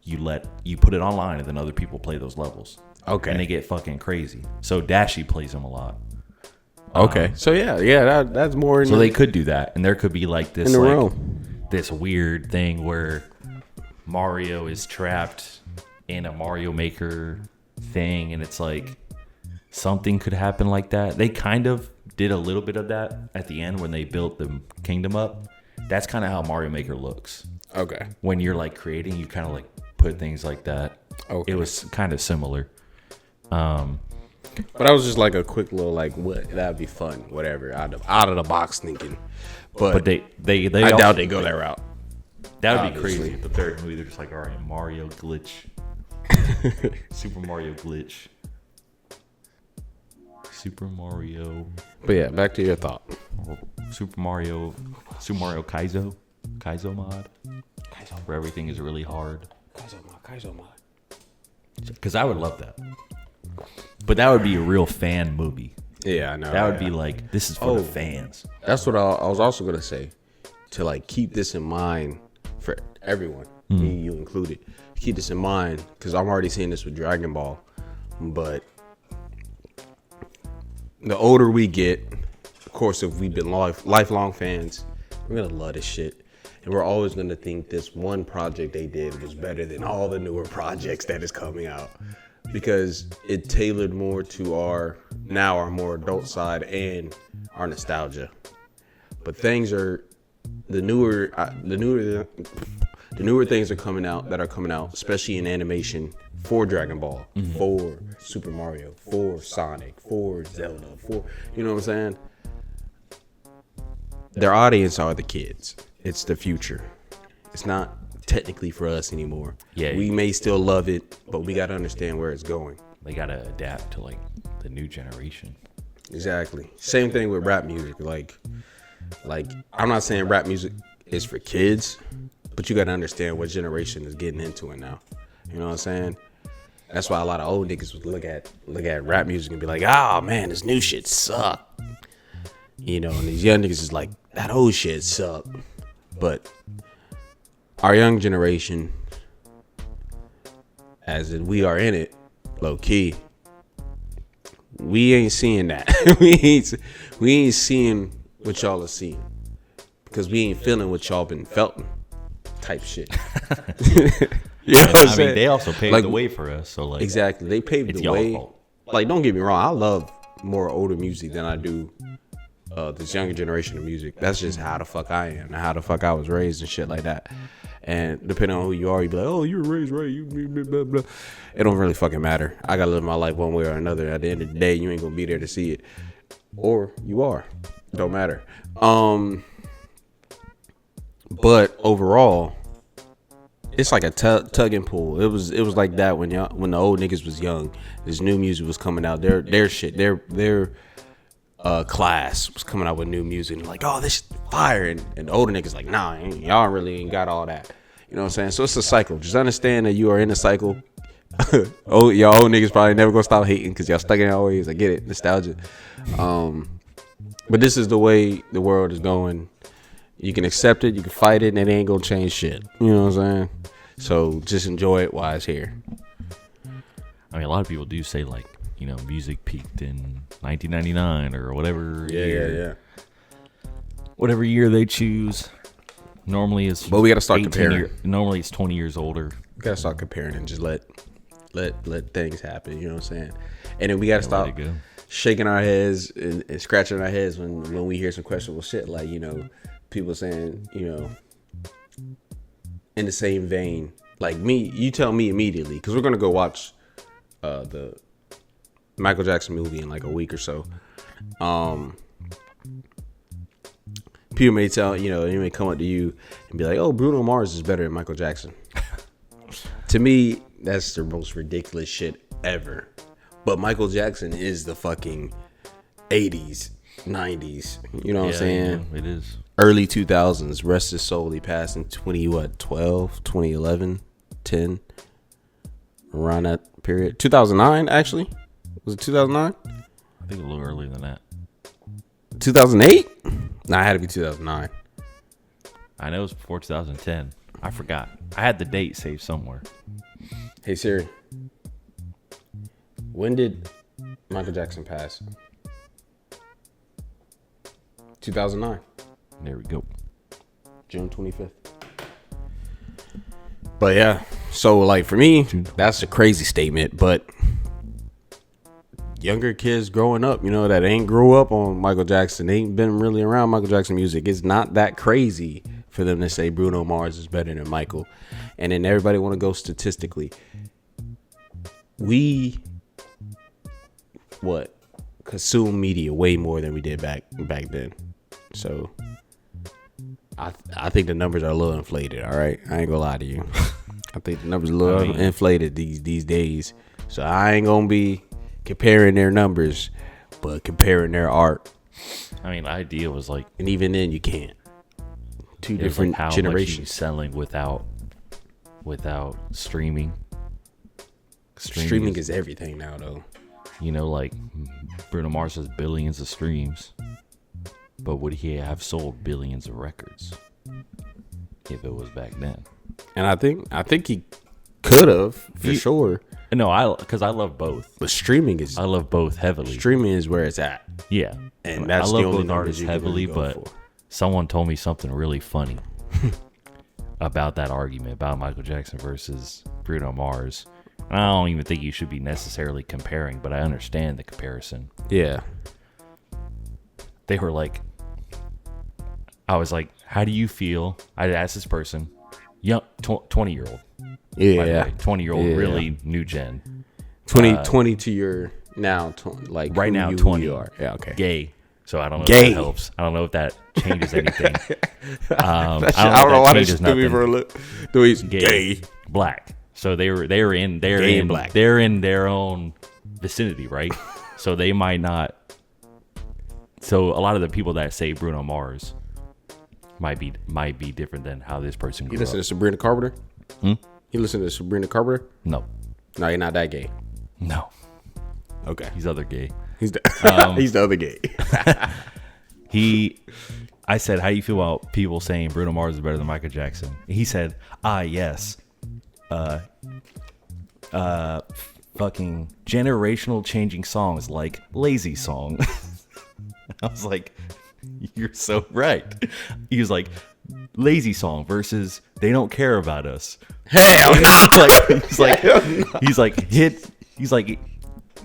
[SPEAKER 1] you put it online and then other people play those levels.
[SPEAKER 2] Okay.
[SPEAKER 1] And they get fucking crazy. So Dashi plays them a lot.
[SPEAKER 2] Okay. So yeah, that's more.
[SPEAKER 1] So they could do that, and there could be like this,
[SPEAKER 2] in the
[SPEAKER 1] like
[SPEAKER 2] realm.
[SPEAKER 1] this weird thing where Mario is trapped in a Mario Maker thing, and it's like something could happen like that. They kind of did a little bit of that at the end when they built the kingdom up. That's kind of how Mario Maker looks.
[SPEAKER 2] Okay.
[SPEAKER 1] When you're like creating, you kind of like put things like that.
[SPEAKER 2] Okay.
[SPEAKER 1] It was kind of similar.
[SPEAKER 2] But I was just like a quick little like, what, that'd be fun, whatever, out of the box thinking. But
[SPEAKER 1] they
[SPEAKER 2] I doubt they go that route.
[SPEAKER 1] That would be
[SPEAKER 2] Obviously.
[SPEAKER 1] crazy. The third movie, they're just like, all right, Mario glitch, Super Mario glitch, Super Mario,
[SPEAKER 2] But yeah, back to your thought.
[SPEAKER 1] Super Mario Kaizo mod, where everything is really hard.
[SPEAKER 2] Kaizo mod.
[SPEAKER 1] Because I would love that. But that would be a real fan movie.
[SPEAKER 2] Yeah, I know.
[SPEAKER 1] That would be like, this is for the fans.
[SPEAKER 2] That's what I was also gonna say. To like keep this in mind for everyone, me, you included. Keep this in mind because I'm already seeing this with Dragon Ball. But the older we get, of course, if we've been lifelong fans, we're gonna love this shit. And we're always gonna think this one project they did was better than all the newer projects that is coming out. Because it tailored more to our more adult side and our nostalgia. But things are the newer things are coming out, especially in animation for Dragon Ball, for Super Mario, for Sonic, for Zelda, for, you know what I'm saying? Their audience are the kids. It's the future. It's not technically for us anymore.
[SPEAKER 1] Yeah,
[SPEAKER 2] we may still love it, but we got to understand where it's going.
[SPEAKER 1] They gotta adapt to like the new generation.
[SPEAKER 2] Exactly. Same thing with rap music. Like I'm not saying rap music is for kids, but you got to understand what generation is getting into it now. You know what I'm saying? That's why a lot of old niggas would look at rap music and be like, "Oh man, this new shit suck." You know, and these young niggas is like, that old shit suck. But our young generation, as in we are in it, low key, we ain't seeing that. we ain't seeing what y'all are seeing. Because we ain't feeling what y'all been felting type shit. You know what I'm saying?
[SPEAKER 1] They also paved the way for us. So like,
[SPEAKER 2] exactly. They paved the way. Fault. Like, don't get me wrong. I love more older music than I do this younger generation of music. That's just how the fuck I am and how the fuck I was raised and shit like that. And depending on who you are, you be like, oh, you were raised right. You blah, blah, blah. It don't really fucking matter. I gotta live my life one way or another. At the end of the day, you ain't gonna be there to see it. Or you are. It don't matter. But overall, it's like a tug and pull. It was like that when the old niggas was young. This new music was coming out. Their shit, their class was coming out with new music. And like, oh, this shit fire. And the older niggas like, nah, y'all really ain't got all that. You know what I'm saying? So it's a cycle. Just understand that you are in a cycle. Oh, y'all old niggas probably never gonna stop hating because y'all stuck in your ways. I get it, nostalgia. But this is the way the world is going. You can accept it, you can fight it, and it ain't gonna change shit. You know what I'm saying? So just enjoy it while it's here.
[SPEAKER 1] I mean, a lot of people do say like, you know, music peaked in 1999 or whatever year. Yeah. Whatever year they choose. Normally it's.
[SPEAKER 2] But we gotta start comparing.
[SPEAKER 1] Normally it's 20 years older.
[SPEAKER 2] We gotta start comparing and just let things happen. You know what I'm saying? And then we gotta stop shaking our heads and scratching our heads when we hear some questionable shit, like, you know, people saying, you know, in the same vein, like me, you tell me immediately, because we're gonna go watch the Michael Jackson movie in like a week or so. People may tell, you know, they may come up to you and be like, oh, Bruno Mars is better than Michael Jackson. To me, that's the most ridiculous shit ever. But Michael Jackson is the fucking 80s, 90s. You know what I'm saying?
[SPEAKER 1] Yeah, it is.
[SPEAKER 2] Early 2000s. Rest his soul. He passed in 2011, 10. Around that period. 2009, actually. Was it 2009?
[SPEAKER 1] I think a little earlier than that.
[SPEAKER 2] 2008? Nah, it had to be 2009.
[SPEAKER 1] I know it was before 2010. I forgot. I had the date saved somewhere.
[SPEAKER 2] Hey Siri, when did Michael Jackson pass? 2009.
[SPEAKER 1] There we go.
[SPEAKER 2] June 25th. But yeah, so like for me, that's a crazy statement, but younger kids growing up, you know, that ain't grew up on Michael Jackson, they ain't been really around Michael Jackson music, it's not that crazy for them to say Bruno Mars is better than Michael. And then everybody want to go statistically. We consume media way more than we did back then. So I think the numbers are a little inflated. All right, I ain't gonna lie to you. I think the numbers are a little inflated these days. So I ain't gonna be comparing their numbers, but comparing their art.
[SPEAKER 1] I mean, the idea was like,
[SPEAKER 2] and even then you can't. Two different
[SPEAKER 1] like
[SPEAKER 2] generations
[SPEAKER 1] selling without streaming.
[SPEAKER 2] Streaming is everything now, though.
[SPEAKER 1] You know, like Bruno Mars has billions of streams, but would he have sold billions of records if it was back then?
[SPEAKER 2] And I think he could have for sure.
[SPEAKER 1] No, because I love both.
[SPEAKER 2] But streaming is.
[SPEAKER 1] I love both heavily.
[SPEAKER 2] Streaming is where it's at.
[SPEAKER 1] Yeah,
[SPEAKER 2] and that's
[SPEAKER 1] I love
[SPEAKER 2] the only
[SPEAKER 1] both artists heavily. But
[SPEAKER 2] for.
[SPEAKER 1] Someone told me something really funny about that argument about Michael Jackson versus Bruno Mars. I don't even think you should be necessarily comparing, but I understand the comparison.
[SPEAKER 2] Yeah.
[SPEAKER 1] They were like, I was like, how do you feel? I asked this person, young 20-year-old.
[SPEAKER 2] Yeah.
[SPEAKER 1] 20-year-old, really new gen.
[SPEAKER 2] 20 to your now, like
[SPEAKER 1] right now, 20.
[SPEAKER 2] You are. Yeah, okay.
[SPEAKER 1] Gay. So I don't know
[SPEAKER 2] if
[SPEAKER 1] that helps. I don't know if that changes anything. I
[SPEAKER 2] don't know why that shit me for a look. He's gay.
[SPEAKER 1] Black. So they're in their own vicinity, right? So they might not. So a lot of the people that say Bruno Mars might be different than how this person grew up.
[SPEAKER 2] You listen to Sabrina Carpenter? You listen to Sabrina Carpenter?
[SPEAKER 1] No,
[SPEAKER 2] you're not that gay.
[SPEAKER 1] No.
[SPEAKER 2] Okay.
[SPEAKER 1] He's other gay.
[SPEAKER 2] He's the other gay.
[SPEAKER 1] I said, how do you feel about people saying Bruno Mars is better than Michael Jackson? He said, yes. Fucking generational changing songs like Lazy Song. I was like, you're so right. He was like, Lazy Song versus They Don't Care About Us.
[SPEAKER 2] Hell no.
[SPEAKER 1] He's like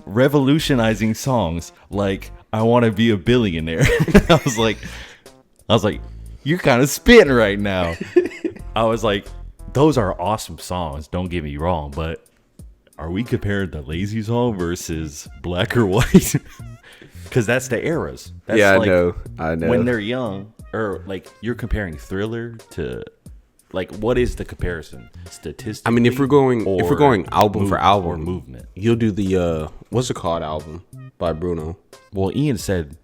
[SPEAKER 1] revolutionizing songs like I Want to Be a Billionaire. I was like, you're kind of spitting right now. I was like, those are awesome songs, don't get me wrong, but are we comparing the Lazy Song versus Black or White? Because that's the eras. That's
[SPEAKER 2] I know.
[SPEAKER 1] When they're young, or like you're comparing Thriller to, like, what is the comparison statistically?
[SPEAKER 2] I mean, if we're going album for album
[SPEAKER 1] or movement,
[SPEAKER 2] you'll do the what's it called album by Bruno.
[SPEAKER 1] Well, Ian said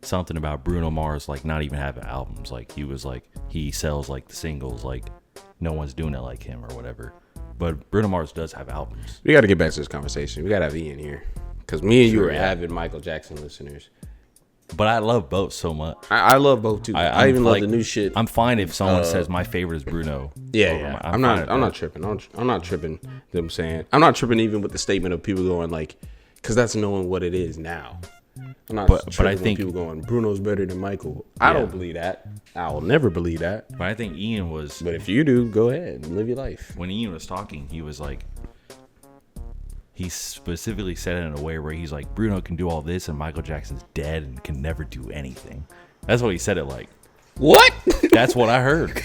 [SPEAKER 1] something about Bruno Mars like not even having albums. Like he was like he sells like the singles, like no one's doing it like him or whatever. But Bruno Mars does have albums.
[SPEAKER 2] We got to get back to this conversation. We got to have Ian here because me and you are avid Michael Jackson listeners.
[SPEAKER 1] But I love both so much.
[SPEAKER 2] I love both too. I even love the new shit.
[SPEAKER 1] I'm fine if someone says my favorite is Bruno.
[SPEAKER 2] Yeah. I'm not tripping. I'm not tripping. Them saying I'm not tripping even with the statement of people going like, because that's knowing what it is now. I'm not but I think people going Bruno's better than Michael. I don't believe that. I will never believe that.
[SPEAKER 1] But I think Ian was.
[SPEAKER 2] But if you do, go ahead and live your life.
[SPEAKER 1] When Ian was talking, he was like, he specifically said it in a way where he's like, Bruno can do all this and Michael Jackson's dead and can never do anything. That's what he said it like.
[SPEAKER 2] What?
[SPEAKER 1] That's what I heard.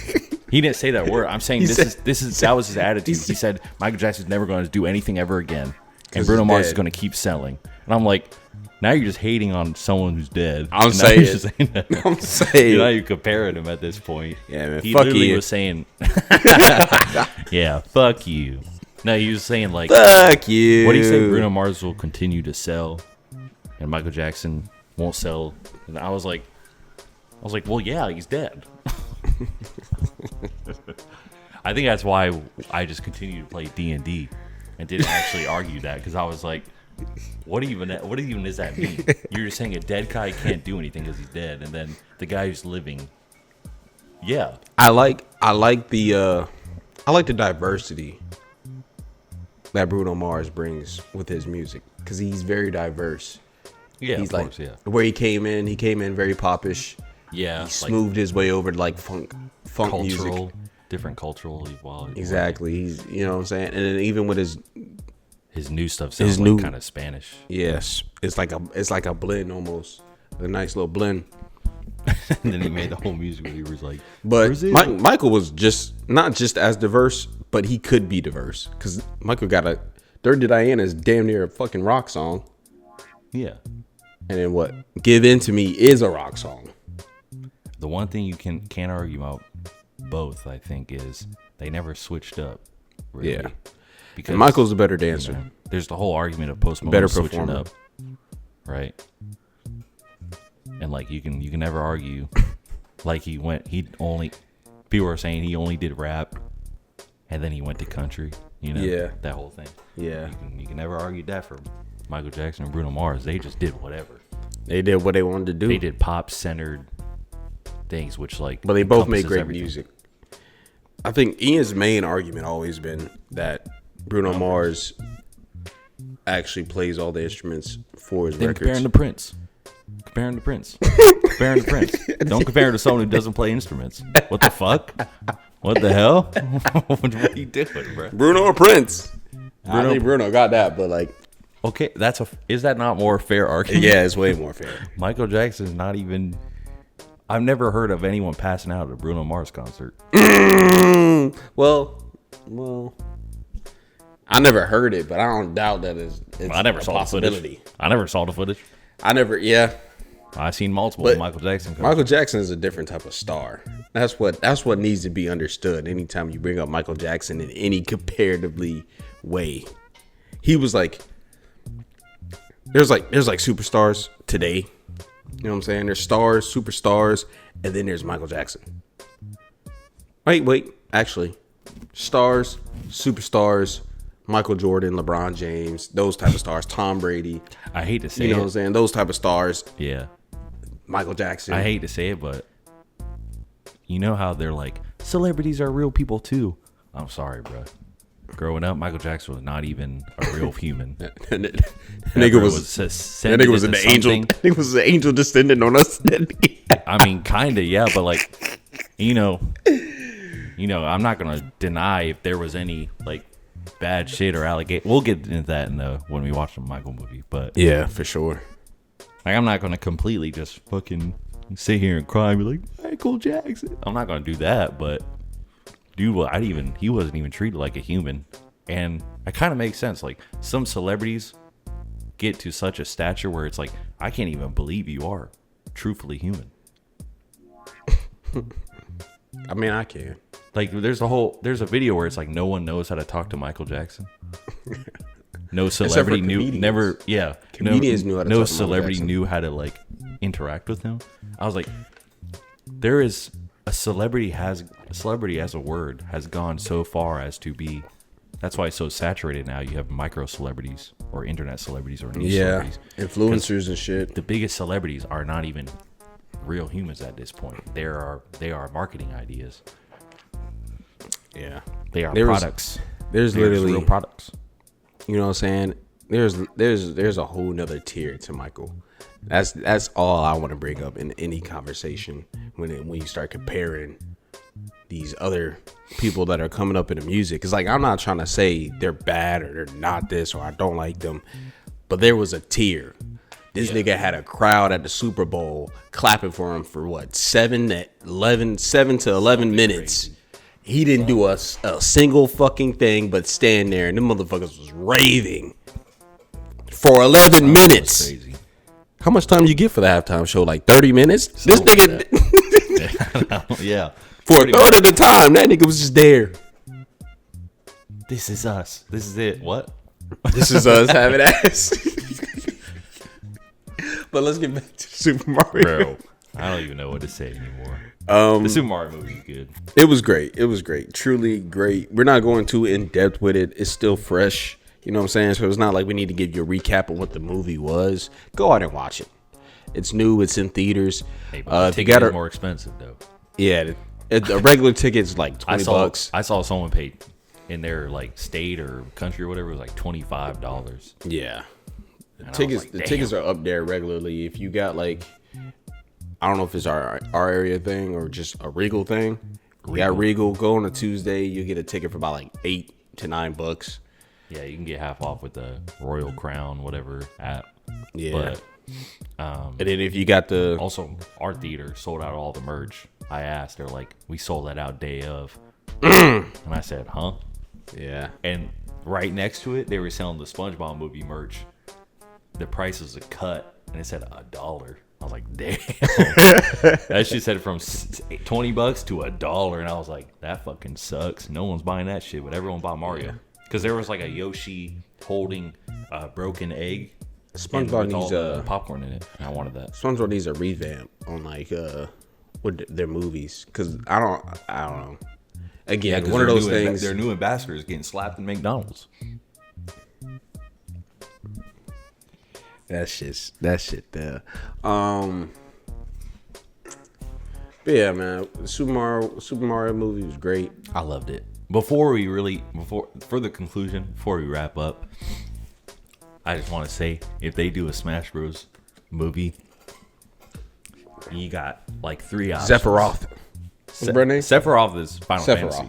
[SPEAKER 1] He didn't say that word. I'm saying that was his attitude. He said Michael Jackson's never going to do anything ever again, and Bruno Mars is going to keep selling. And I'm like, now you're just hating on someone who's dead.
[SPEAKER 2] I'm saying.
[SPEAKER 1] Now you're comparing him at this point.
[SPEAKER 2] Yeah, man.
[SPEAKER 1] He
[SPEAKER 2] Fuck
[SPEAKER 1] literally
[SPEAKER 2] you.
[SPEAKER 1] was saying, yeah, fuck you. No, he was saying like,
[SPEAKER 2] fuck you.
[SPEAKER 1] What do you say? Bruno Mars will continue to sell, and Michael Jackson won't sell. And I was like, well, yeah, he's dead. I think that's why I just continued to play D&D and didn't actually argue that, because I was like, what even does that mean? You're just saying a dead guy can't do anything because he's dead, and then the guy who's living, yeah.
[SPEAKER 2] I like the diversity that Bruno Mars brings with his music, because he's very diverse.
[SPEAKER 1] Yeah,
[SPEAKER 2] he's
[SPEAKER 1] of course, yeah.
[SPEAKER 2] Where he came in very popish.
[SPEAKER 1] Yeah,
[SPEAKER 2] he smoothed his way over to like funk
[SPEAKER 1] cultural,
[SPEAKER 2] music,
[SPEAKER 1] different cultural equality.
[SPEAKER 2] Exactly. He's, you know what I'm saying, and then even with his
[SPEAKER 1] new stuff sounds like kind of Spanish.
[SPEAKER 2] Yes, it's like a blend almost, a nice little blend.
[SPEAKER 1] And then he made the whole music where he was like,
[SPEAKER 2] but Michael was just not just as diverse, but he could be diverse, because Michael got a Dirty Diana is damn near a fucking rock song.
[SPEAKER 1] Yeah.
[SPEAKER 2] And then what? Give In to Me is a rock song.
[SPEAKER 1] The one thing you can't argue about both, I think, is they never switched up. Really.
[SPEAKER 2] Yeah. Because and Michael's a better dancer.
[SPEAKER 1] You know, there's the whole argument of Post Malone switching up, right? And like you can never argue. Like people are saying he only did rap, and then he went to country. You know,
[SPEAKER 2] yeah,
[SPEAKER 1] that whole thing.
[SPEAKER 2] Yeah,
[SPEAKER 1] you can never argue that for Michael Jackson and Bruno Mars. They just did whatever.
[SPEAKER 2] They did what they wanted to do.
[SPEAKER 1] They did pop-centered things, which like.
[SPEAKER 2] But they both made great music. I think Ian's main argument always been that Bruno Mars actually plays all the instruments for his records.
[SPEAKER 1] Comparing to Prince. Don't compare him to someone who doesn't play instruments. What the fuck? What the hell? What are you doing, bro?
[SPEAKER 2] Bruno or Prince? I think Bruno got that, but like.
[SPEAKER 1] Okay, is that not more fair argument?
[SPEAKER 2] Yeah, it's way more fair.
[SPEAKER 1] Michael Jackson's not even. I've never heard of anyone passing out at a Bruno Mars concert.
[SPEAKER 2] Well, I never heard it, but I don't doubt that it's
[SPEAKER 1] I never saw possibility. The footage. I never saw the footage.
[SPEAKER 2] Yeah.
[SPEAKER 1] I've seen multiple Michael Jackson concerts.
[SPEAKER 2] Michael Jackson is a different type of star. That's what needs to be understood. Anytime you bring up Michael Jackson in any comparatively way, he was like, there's like superstars today. You know what I'm saying? There's stars, superstars, and then there's Michael Jackson. Wait, actually, stars, superstars, Michael Jordan, LeBron James, those type of stars, Tom Brady.
[SPEAKER 1] I hate to say
[SPEAKER 2] You know
[SPEAKER 1] it.
[SPEAKER 2] what I'm saying? Those type of stars.
[SPEAKER 1] Yeah.
[SPEAKER 2] Michael Jackson.
[SPEAKER 1] I hate to say it, but you know how they're like, celebrities are real people too. I'm sorry, bro. Growing up, Michael Jackson was not even a real human.
[SPEAKER 2] that nigga was an angel. He was an angel descending on us.
[SPEAKER 1] I mean, kinda, yeah, but like, you know, I'm not gonna deny if there was any like bad shit or allegation. We'll get into that when we watch the Michael movie, but
[SPEAKER 2] yeah, for sure.
[SPEAKER 1] Like, I'm not gonna completely just fucking sit here and cry and be like, Michael Jackson. I'm not gonna do that, but dude, he wasn't even treated like a human, and it kind of makes sense. Like, some celebrities get to such a stature where it's like, I can't even believe you are truthfully human.
[SPEAKER 2] I mean, I can.
[SPEAKER 1] Like, there's a video where it's like no one knows how to talk to Michael Jackson. No celebrity
[SPEAKER 2] Comedians knew how to
[SPEAKER 1] no
[SPEAKER 2] talk to
[SPEAKER 1] celebrity
[SPEAKER 2] Michael Jackson.
[SPEAKER 1] knew how to like interact with him. I was like, there is a celebrity as a word has gone so far as to be. That's why it's so saturated now. You have micro celebrities or internet celebrities or news celebrities,
[SPEAKER 2] influencers and shit.
[SPEAKER 1] The biggest celebrities are not even real humans at this point. They are marketing ideas.
[SPEAKER 2] Yeah,
[SPEAKER 1] they are products.
[SPEAKER 2] There's literally
[SPEAKER 1] real products.
[SPEAKER 2] You know what I'm saying? There's a whole nother tier to Michael. That's all I want to bring up in any conversation when you start comparing these other people that are coming up in the music. It's like, I'm not trying to say they're bad or they're not this or I don't like them, but there was a tier. This nigga had a crowd at the Super Bowl clapping for him for what, 7 to 11 minutes. Crazy. He didn't do a single fucking thing but stand there, and them motherfuckers was raving for 11 minutes. Crazy. How much time do you get for the halftime show? Like 30 minutes? This nigga,
[SPEAKER 1] yeah.
[SPEAKER 2] For a third of the time, that nigga was just there.
[SPEAKER 1] This is us. This is it. What?
[SPEAKER 2] This is us having ass. But let's get back to Super Mario.
[SPEAKER 1] Bro, I don't even know what to say anymore. The Super Mario movie is good.
[SPEAKER 2] It was great. Truly great. We're not going too in depth with it. It's still fresh. You know what I'm saying? So it's not like we need to give you a recap of what the movie was. Go out and watch it. It's new. It's in theaters.
[SPEAKER 1] Hey, but the ticket is more expensive though.
[SPEAKER 2] Yeah, a regular ticket's like $20.
[SPEAKER 1] I saw someone paid in their like state or country or whatever. It was like $25.
[SPEAKER 2] Yeah, the tickets are up there regularly. If you got like, I don't know if it's our area thing or just a Regal thing. You got Regal. Go on a Tuesday. You get a ticket for about like $8 to $9.
[SPEAKER 1] Yeah, you can get half off with the Royal Crown whatever app.
[SPEAKER 2] Yeah.
[SPEAKER 1] But,
[SPEAKER 2] and then if you got
[SPEAKER 1] also our theater sold out all the merch. I asked, they're like, we sold that out day of. And I said, huh?
[SPEAKER 2] Yeah. And
[SPEAKER 1] right next to it, they were selling the SpongeBob movie merch. The price was a cut, and it said $1. I was like, damn. That shit said from $20 to $1, and I was like, that fucking sucks. No one's buying that shit, but everyone bought Mario. Because there was like a Yoshi holding a broken egg.
[SPEAKER 2] SpongeBob needs
[SPEAKER 1] all popcorn in it, and I wanted that.
[SPEAKER 2] SpongeBob needs a revamp on like with their movies, because I don't know. Again, one of those things.
[SPEAKER 1] Their new ambassadors getting slapped in McDonald's.
[SPEAKER 2] That shit there. But yeah, man, Super Mario movie was great.
[SPEAKER 1] I loved it. Before we wrap up, I just want to say, if they do a Smash Bros movie, you got like 3 options.
[SPEAKER 2] Sephiroth. What's the brand name?
[SPEAKER 1] Sephiroth is Final Fantasy.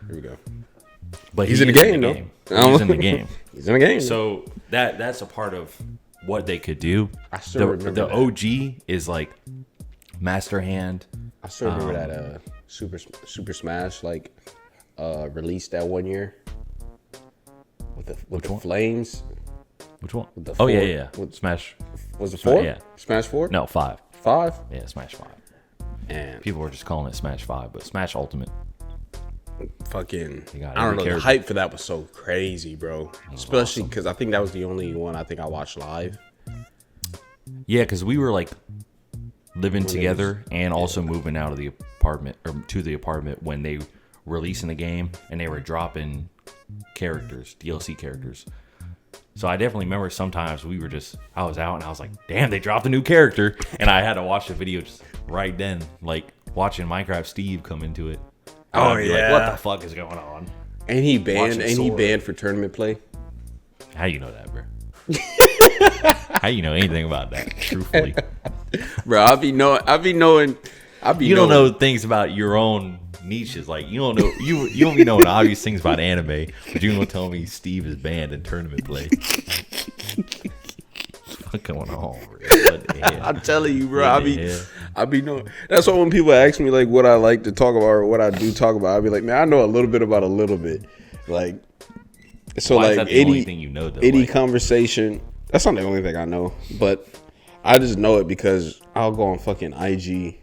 [SPEAKER 2] Here we go.
[SPEAKER 1] But
[SPEAKER 2] he's in the game, though.
[SPEAKER 1] He's in the game.
[SPEAKER 2] He's in the game.
[SPEAKER 1] So that's a part of what they could do.
[SPEAKER 2] I still remember
[SPEAKER 1] the
[SPEAKER 2] that.
[SPEAKER 1] OG is like Master Hand.
[SPEAKER 2] I still remember that Super Smash released that one year with the flames.
[SPEAKER 1] Which one?
[SPEAKER 2] With the
[SPEAKER 1] four, yeah. Smash.
[SPEAKER 2] Was it 4?
[SPEAKER 1] Yeah.
[SPEAKER 2] Smash 4?
[SPEAKER 1] No, 5.
[SPEAKER 2] 5?
[SPEAKER 1] Yeah, Smash 5.
[SPEAKER 2] And
[SPEAKER 1] people were just calling it Smash 5, but Smash Ultimate.
[SPEAKER 2] Fucking, I don't know. The hype for that was so crazy, bro. Especially because I think that was the only one I think I watched live.
[SPEAKER 1] Yeah, because we were like living together and also moving out of the apartment or to the apartment when they releasing the game, and they were dropping characters, DLC characters. So I definitely remember sometimes I was out and I was like, damn, they dropped a new character. And I had to watch the video just right then, like watching Minecraft Steve come into it. And I'd be like, what the fuck is going on?
[SPEAKER 2] Ain't he banned for tournament play?
[SPEAKER 1] How you know that, bro? How you know anything about that, truthfully?
[SPEAKER 2] Bro, I be knowing.
[SPEAKER 1] You don't know things about your own niches. Like you don't know you don't be knowing obvious things about anime, but you gonna tell me Steve is banned in tournament play. What's going on, bro?
[SPEAKER 2] I'm telling you, bro. I be knowing. That's why when people ask me like what I like to talk about or what I do talk about, I be like, man, I know a little bit about a little bit. Like, so
[SPEAKER 1] why
[SPEAKER 2] like
[SPEAKER 1] is that the only thing you know, though?
[SPEAKER 2] Any conversation. That's not the only thing I know, but I just know it because I'll go on fucking IG.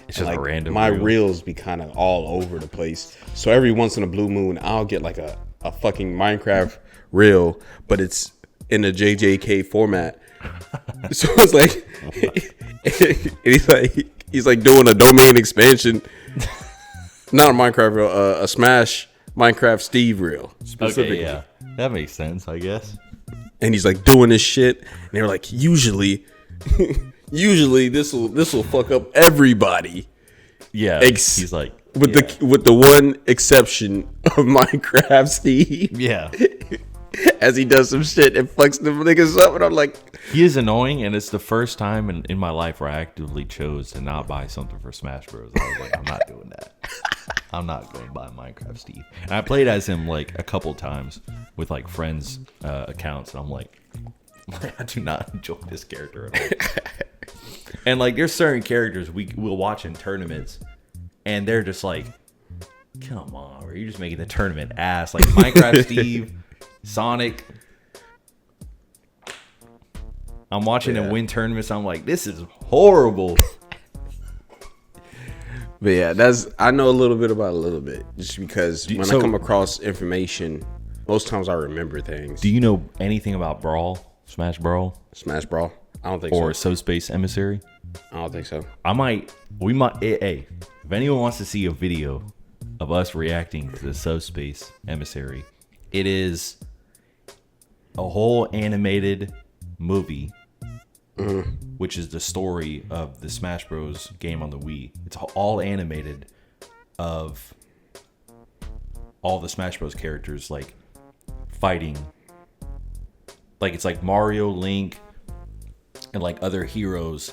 [SPEAKER 1] It's just
[SPEAKER 2] like
[SPEAKER 1] a random.
[SPEAKER 2] My reels be kind of all over the place. So every once in a blue moon, I'll get like a fucking Minecraft reel, but it's in a JJK format. So it's like, he's like doing a domain expansion, not a Minecraft reel, a Smash Minecraft Steve reel specifically.
[SPEAKER 1] Okay, yeah, that makes sense, I guess.
[SPEAKER 2] And he's like doing this shit, and they're like, usually this will fuck up everybody.
[SPEAKER 1] Yeah, he's like
[SPEAKER 2] with the one exception of Minecraft Steve.
[SPEAKER 1] Yeah.
[SPEAKER 2] As he does some shit and fucks them niggas up, and I'm like,
[SPEAKER 1] he is annoying, and it's the first time in my life where I actively chose to not buy something for Smash Bros. I was like, I'm not doing that. I'm not going to buy Minecraft Steve. And I played as him like a couple times with like friends' accounts, and I'm like, I do not enjoy this character at all. And like, there's certain characters we'll watch in tournaments, and they're just like, come on, bro, you're just making the tournament ass. Like Minecraft Steve, Sonic. I'm watching them win tournaments. I'm like, this is horrible.
[SPEAKER 2] But yeah, I know a little bit about a little bit, just because I come across information, most times I remember things.
[SPEAKER 1] Do you know anything about Brawl? Smash Brawl?
[SPEAKER 2] Smash Brawl? I don't think so.
[SPEAKER 1] Or Subspace Emissary?
[SPEAKER 2] I don't think so.
[SPEAKER 1] We might, hey, if anyone wants to see a video of us reacting to the Subspace Emissary, it is a whole animated movie, which is the story of the Smash Bros. Game on the Wii. It's all animated of all the Smash Bros. Characters like fighting. Like it's like Mario, Link, and like other heroes,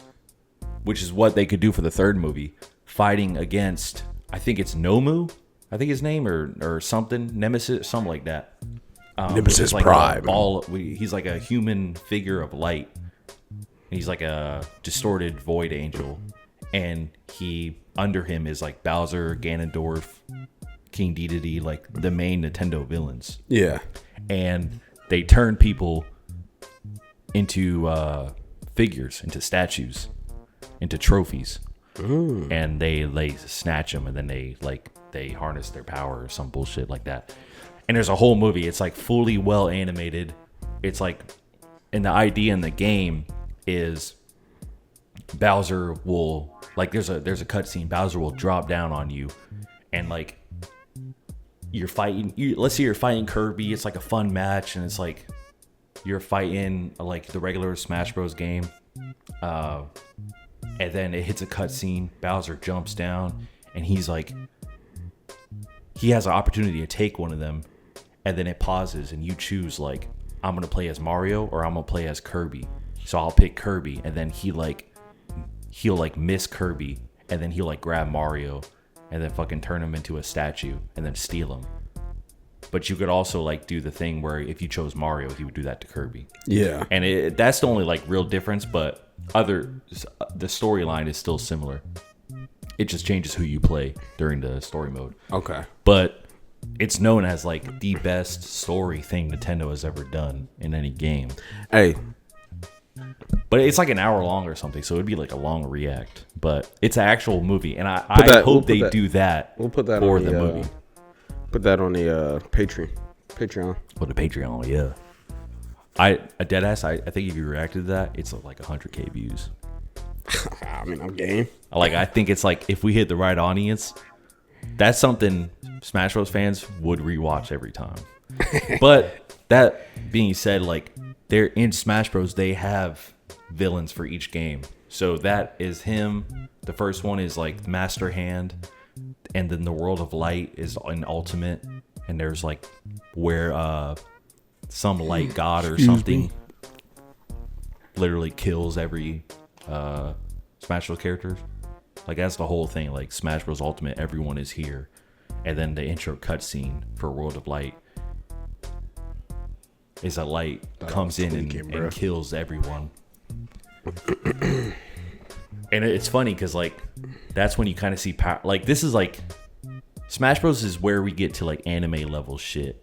[SPEAKER 1] which is what they could do for the third movie, fighting against, I think it's Nomu, I think his name, or something, Nemesis, something like that.
[SPEAKER 2] Nemesis
[SPEAKER 1] like
[SPEAKER 2] Prime.
[SPEAKER 1] He's like a human figure of light. He's like a distorted void angel, and under him is like Bowser, Ganondorf, King Dedede, like the main Nintendo villains.
[SPEAKER 2] Yeah,
[SPEAKER 1] and they turn people into figures, into statues, into trophies.
[SPEAKER 2] Ooh.
[SPEAKER 1] And they snatch them, and then they harness their power or some bullshit like that. And there's a whole movie. It's like fully well animated. It's like, and the idea in the game is Bowser will, like, there's a cutscene. Bowser will drop down on you, and like you're fighting. Let's say you're fighting Kirby. It's like a fun match, and it's like you're fighting like the regular Smash Bros. Game. And then it hits a cutscene. Bowser jumps down, and he's like, he has an opportunity to take one of them, and then it pauses, and you choose like, I'm gonna play as Mario or I'm gonna play as Kirby. So I'll pick Kirby, and then he'll miss Kirby, and then he'll like grab Mario, and then fucking turn him into a statue, and then steal him. But you could also like do the thing where if you chose Mario, he would do that to Kirby.
[SPEAKER 2] Yeah,
[SPEAKER 1] and that's the only like real difference. But the storyline is still similar. It just changes who you play during the story mode.
[SPEAKER 2] Okay,
[SPEAKER 1] but it's known as like the best story thing Nintendo has ever done in any game.
[SPEAKER 2] Hey.
[SPEAKER 1] But it's like an hour long or something, so it'd be like a long react. But it's an actual movie, and I hope they do that.
[SPEAKER 2] We'll put that
[SPEAKER 1] for
[SPEAKER 2] on
[SPEAKER 1] the movie.
[SPEAKER 2] Put that on the Patreon.
[SPEAKER 1] For the Patreon, yeah. I think if you reacted to that, it's like 100K views.
[SPEAKER 2] I mean, I'm game.
[SPEAKER 1] Like, I think it's like if we hit the right audience, that's something Smash Bros fans would rewatch every time. But that being said, like they're in Smash Bros, they have villains for each game. So that is him. The first one is like Master Hand, and then the World of Light is an Ultimate, and there's like where some light god or something literally kills every Smash Bros characters. Like that's the whole thing. Like Smash Bros Ultimate, everyone is here, and then the intro cutscene for World of Light is a light comes in and kills everyone. And it's funny because like that's when you kind of see power. Like this is like Smash Bros is where we get to like anime level shit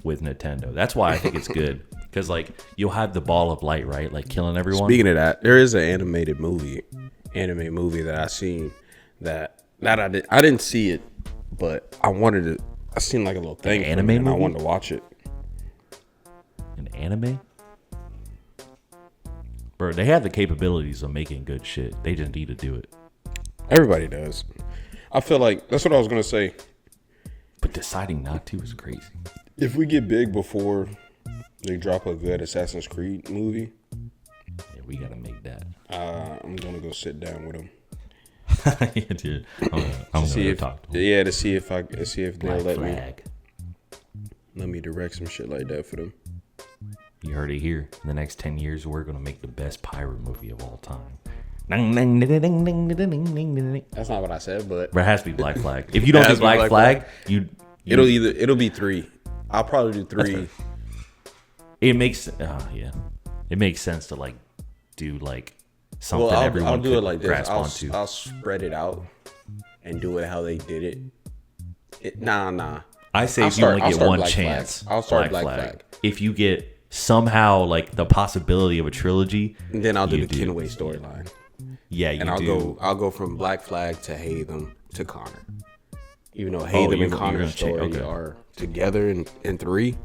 [SPEAKER 1] with Nintendo. That's why I think it's good because like you'll have the ball of light, right? Like killing everyone.
[SPEAKER 2] Speaking of that, there is an anime movie that I seen that I didn't see it, but I wanted to. I seen like a little thing.
[SPEAKER 1] An anime movie?
[SPEAKER 2] I wanted to watch it.
[SPEAKER 1] An anime? Bro, they have the capabilities of making good shit. They just need to do it.
[SPEAKER 2] Everybody does. I feel like that's what I was gonna say.
[SPEAKER 1] But deciding not to is crazy.
[SPEAKER 2] If we get big before they drop a good Assassin's Creed movie,
[SPEAKER 1] yeah, we gotta make that.
[SPEAKER 2] I'm gonna go sit down with them.
[SPEAKER 1] Yeah, dude. I'm gonna talk to them.
[SPEAKER 2] Yeah, to see if they'll let me direct some shit like that for them.
[SPEAKER 1] You heard it here. In the next 10 years, we're gonna make the best pirate movie of all time.
[SPEAKER 2] That's not what I said, but
[SPEAKER 1] it has to be Black Flag. If you don't do Black Flag,
[SPEAKER 2] it'll be 3. I'll probably do 3.
[SPEAKER 1] It makes it makes sense to like do like something everyone
[SPEAKER 2] I'll do it like this.
[SPEAKER 1] grasp onto.
[SPEAKER 2] I'll spread it out and do it how they did it. Nah.
[SPEAKER 1] I say if you only get one chance,
[SPEAKER 2] I'll start Black Flag.
[SPEAKER 1] If you get somehow like the possibility of a trilogy,
[SPEAKER 2] and then I'll do the Kenway storyline.
[SPEAKER 1] Yeah,
[SPEAKER 2] I'll go from Black Flag to Haytham to Connor. Even though Haytham and Connor's story are together in 3,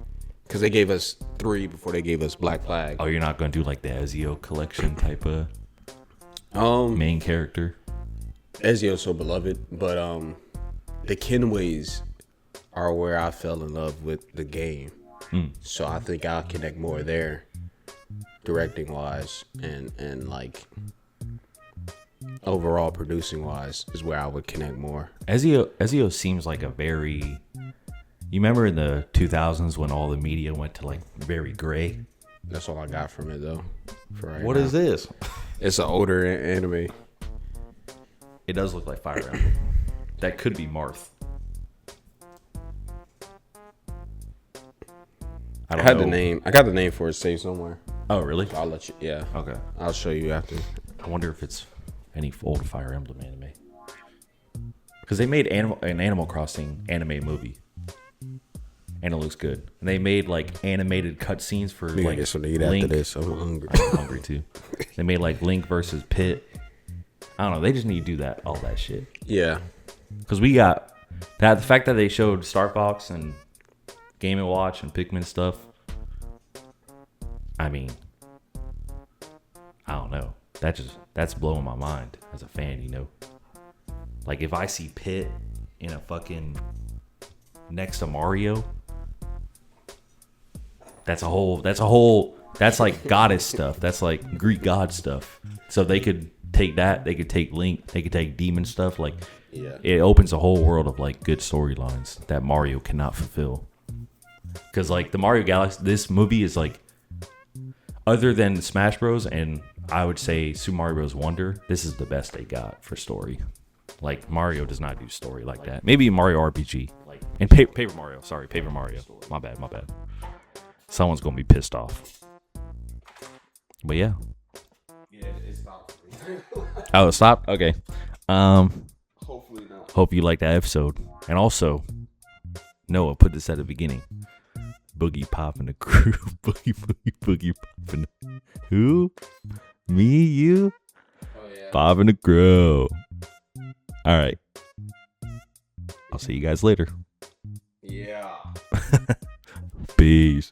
[SPEAKER 2] because they gave us 3 before they gave us Black Flag.
[SPEAKER 1] Oh, you're not gonna do like the Ezio collection type of main character?
[SPEAKER 2] Ezio's so beloved, but the Kenways are where I fell in love with the game. So I think I'll connect more there, directing wise, and like overall producing wise is where I would connect more.
[SPEAKER 1] Ezio seems like a very. You remember in the 2000s when all the media went to like very gray?
[SPEAKER 2] That's all I got from it though.
[SPEAKER 1] What is this?
[SPEAKER 2] It's an older anime.
[SPEAKER 1] It does look like Fire Emblem. That could be Marth. I
[SPEAKER 2] got the name for it saved somewhere.
[SPEAKER 1] Oh, really?
[SPEAKER 2] So I'll let you. Yeah.
[SPEAKER 1] Okay.
[SPEAKER 2] I'll show you after.
[SPEAKER 1] I wonder if it's any old Fire Emblem anime. Because they made an Animal Crossing anime movie. And it looks good. And they made like animated cutscenes for like
[SPEAKER 2] get something to eat
[SPEAKER 1] Link.
[SPEAKER 2] After this. I'm hungry.
[SPEAKER 1] I'm hungry too. They made like Link versus Pit. I don't know. They just need to do all that shit.
[SPEAKER 2] Yeah.
[SPEAKER 1] Because we got the fact that they showed Star Fox and Game & Watch and Pikmin stuff. I mean, I don't know. That's blowing my mind as a fan, you know. Like if I see Pit in a fucking next to Mario, that's like goddess stuff. That's like Greek god stuff. So they could take that. They could take Link. They could take demon stuff. Like,
[SPEAKER 2] yeah.
[SPEAKER 1] It opens a whole world of like good storylines that Mario cannot fulfill. Because like the Mario Galaxy, this movie is like, other than Smash Bros. And I would say Super Mario Bros. Wonder, this is the best they got for story. Like Mario does not do story like that. Maybe Mario RPG and Paper Mario. Sorry, Paper Mario. My bad. Someone's gonna be pissed off. But yeah.
[SPEAKER 2] Yeah, it stopped.
[SPEAKER 1] Oh, it stopped? Okay.
[SPEAKER 2] Hopefully not.
[SPEAKER 1] Hope you liked that episode. And also, Noah put this at the beginning. Boogie Pop and the crew. Boogie Pop and the... Who? Me, you?
[SPEAKER 2] Oh, yeah.
[SPEAKER 1] Pop and the crew. All right. I'll see you guys later.
[SPEAKER 2] Yeah.
[SPEAKER 1] Peace.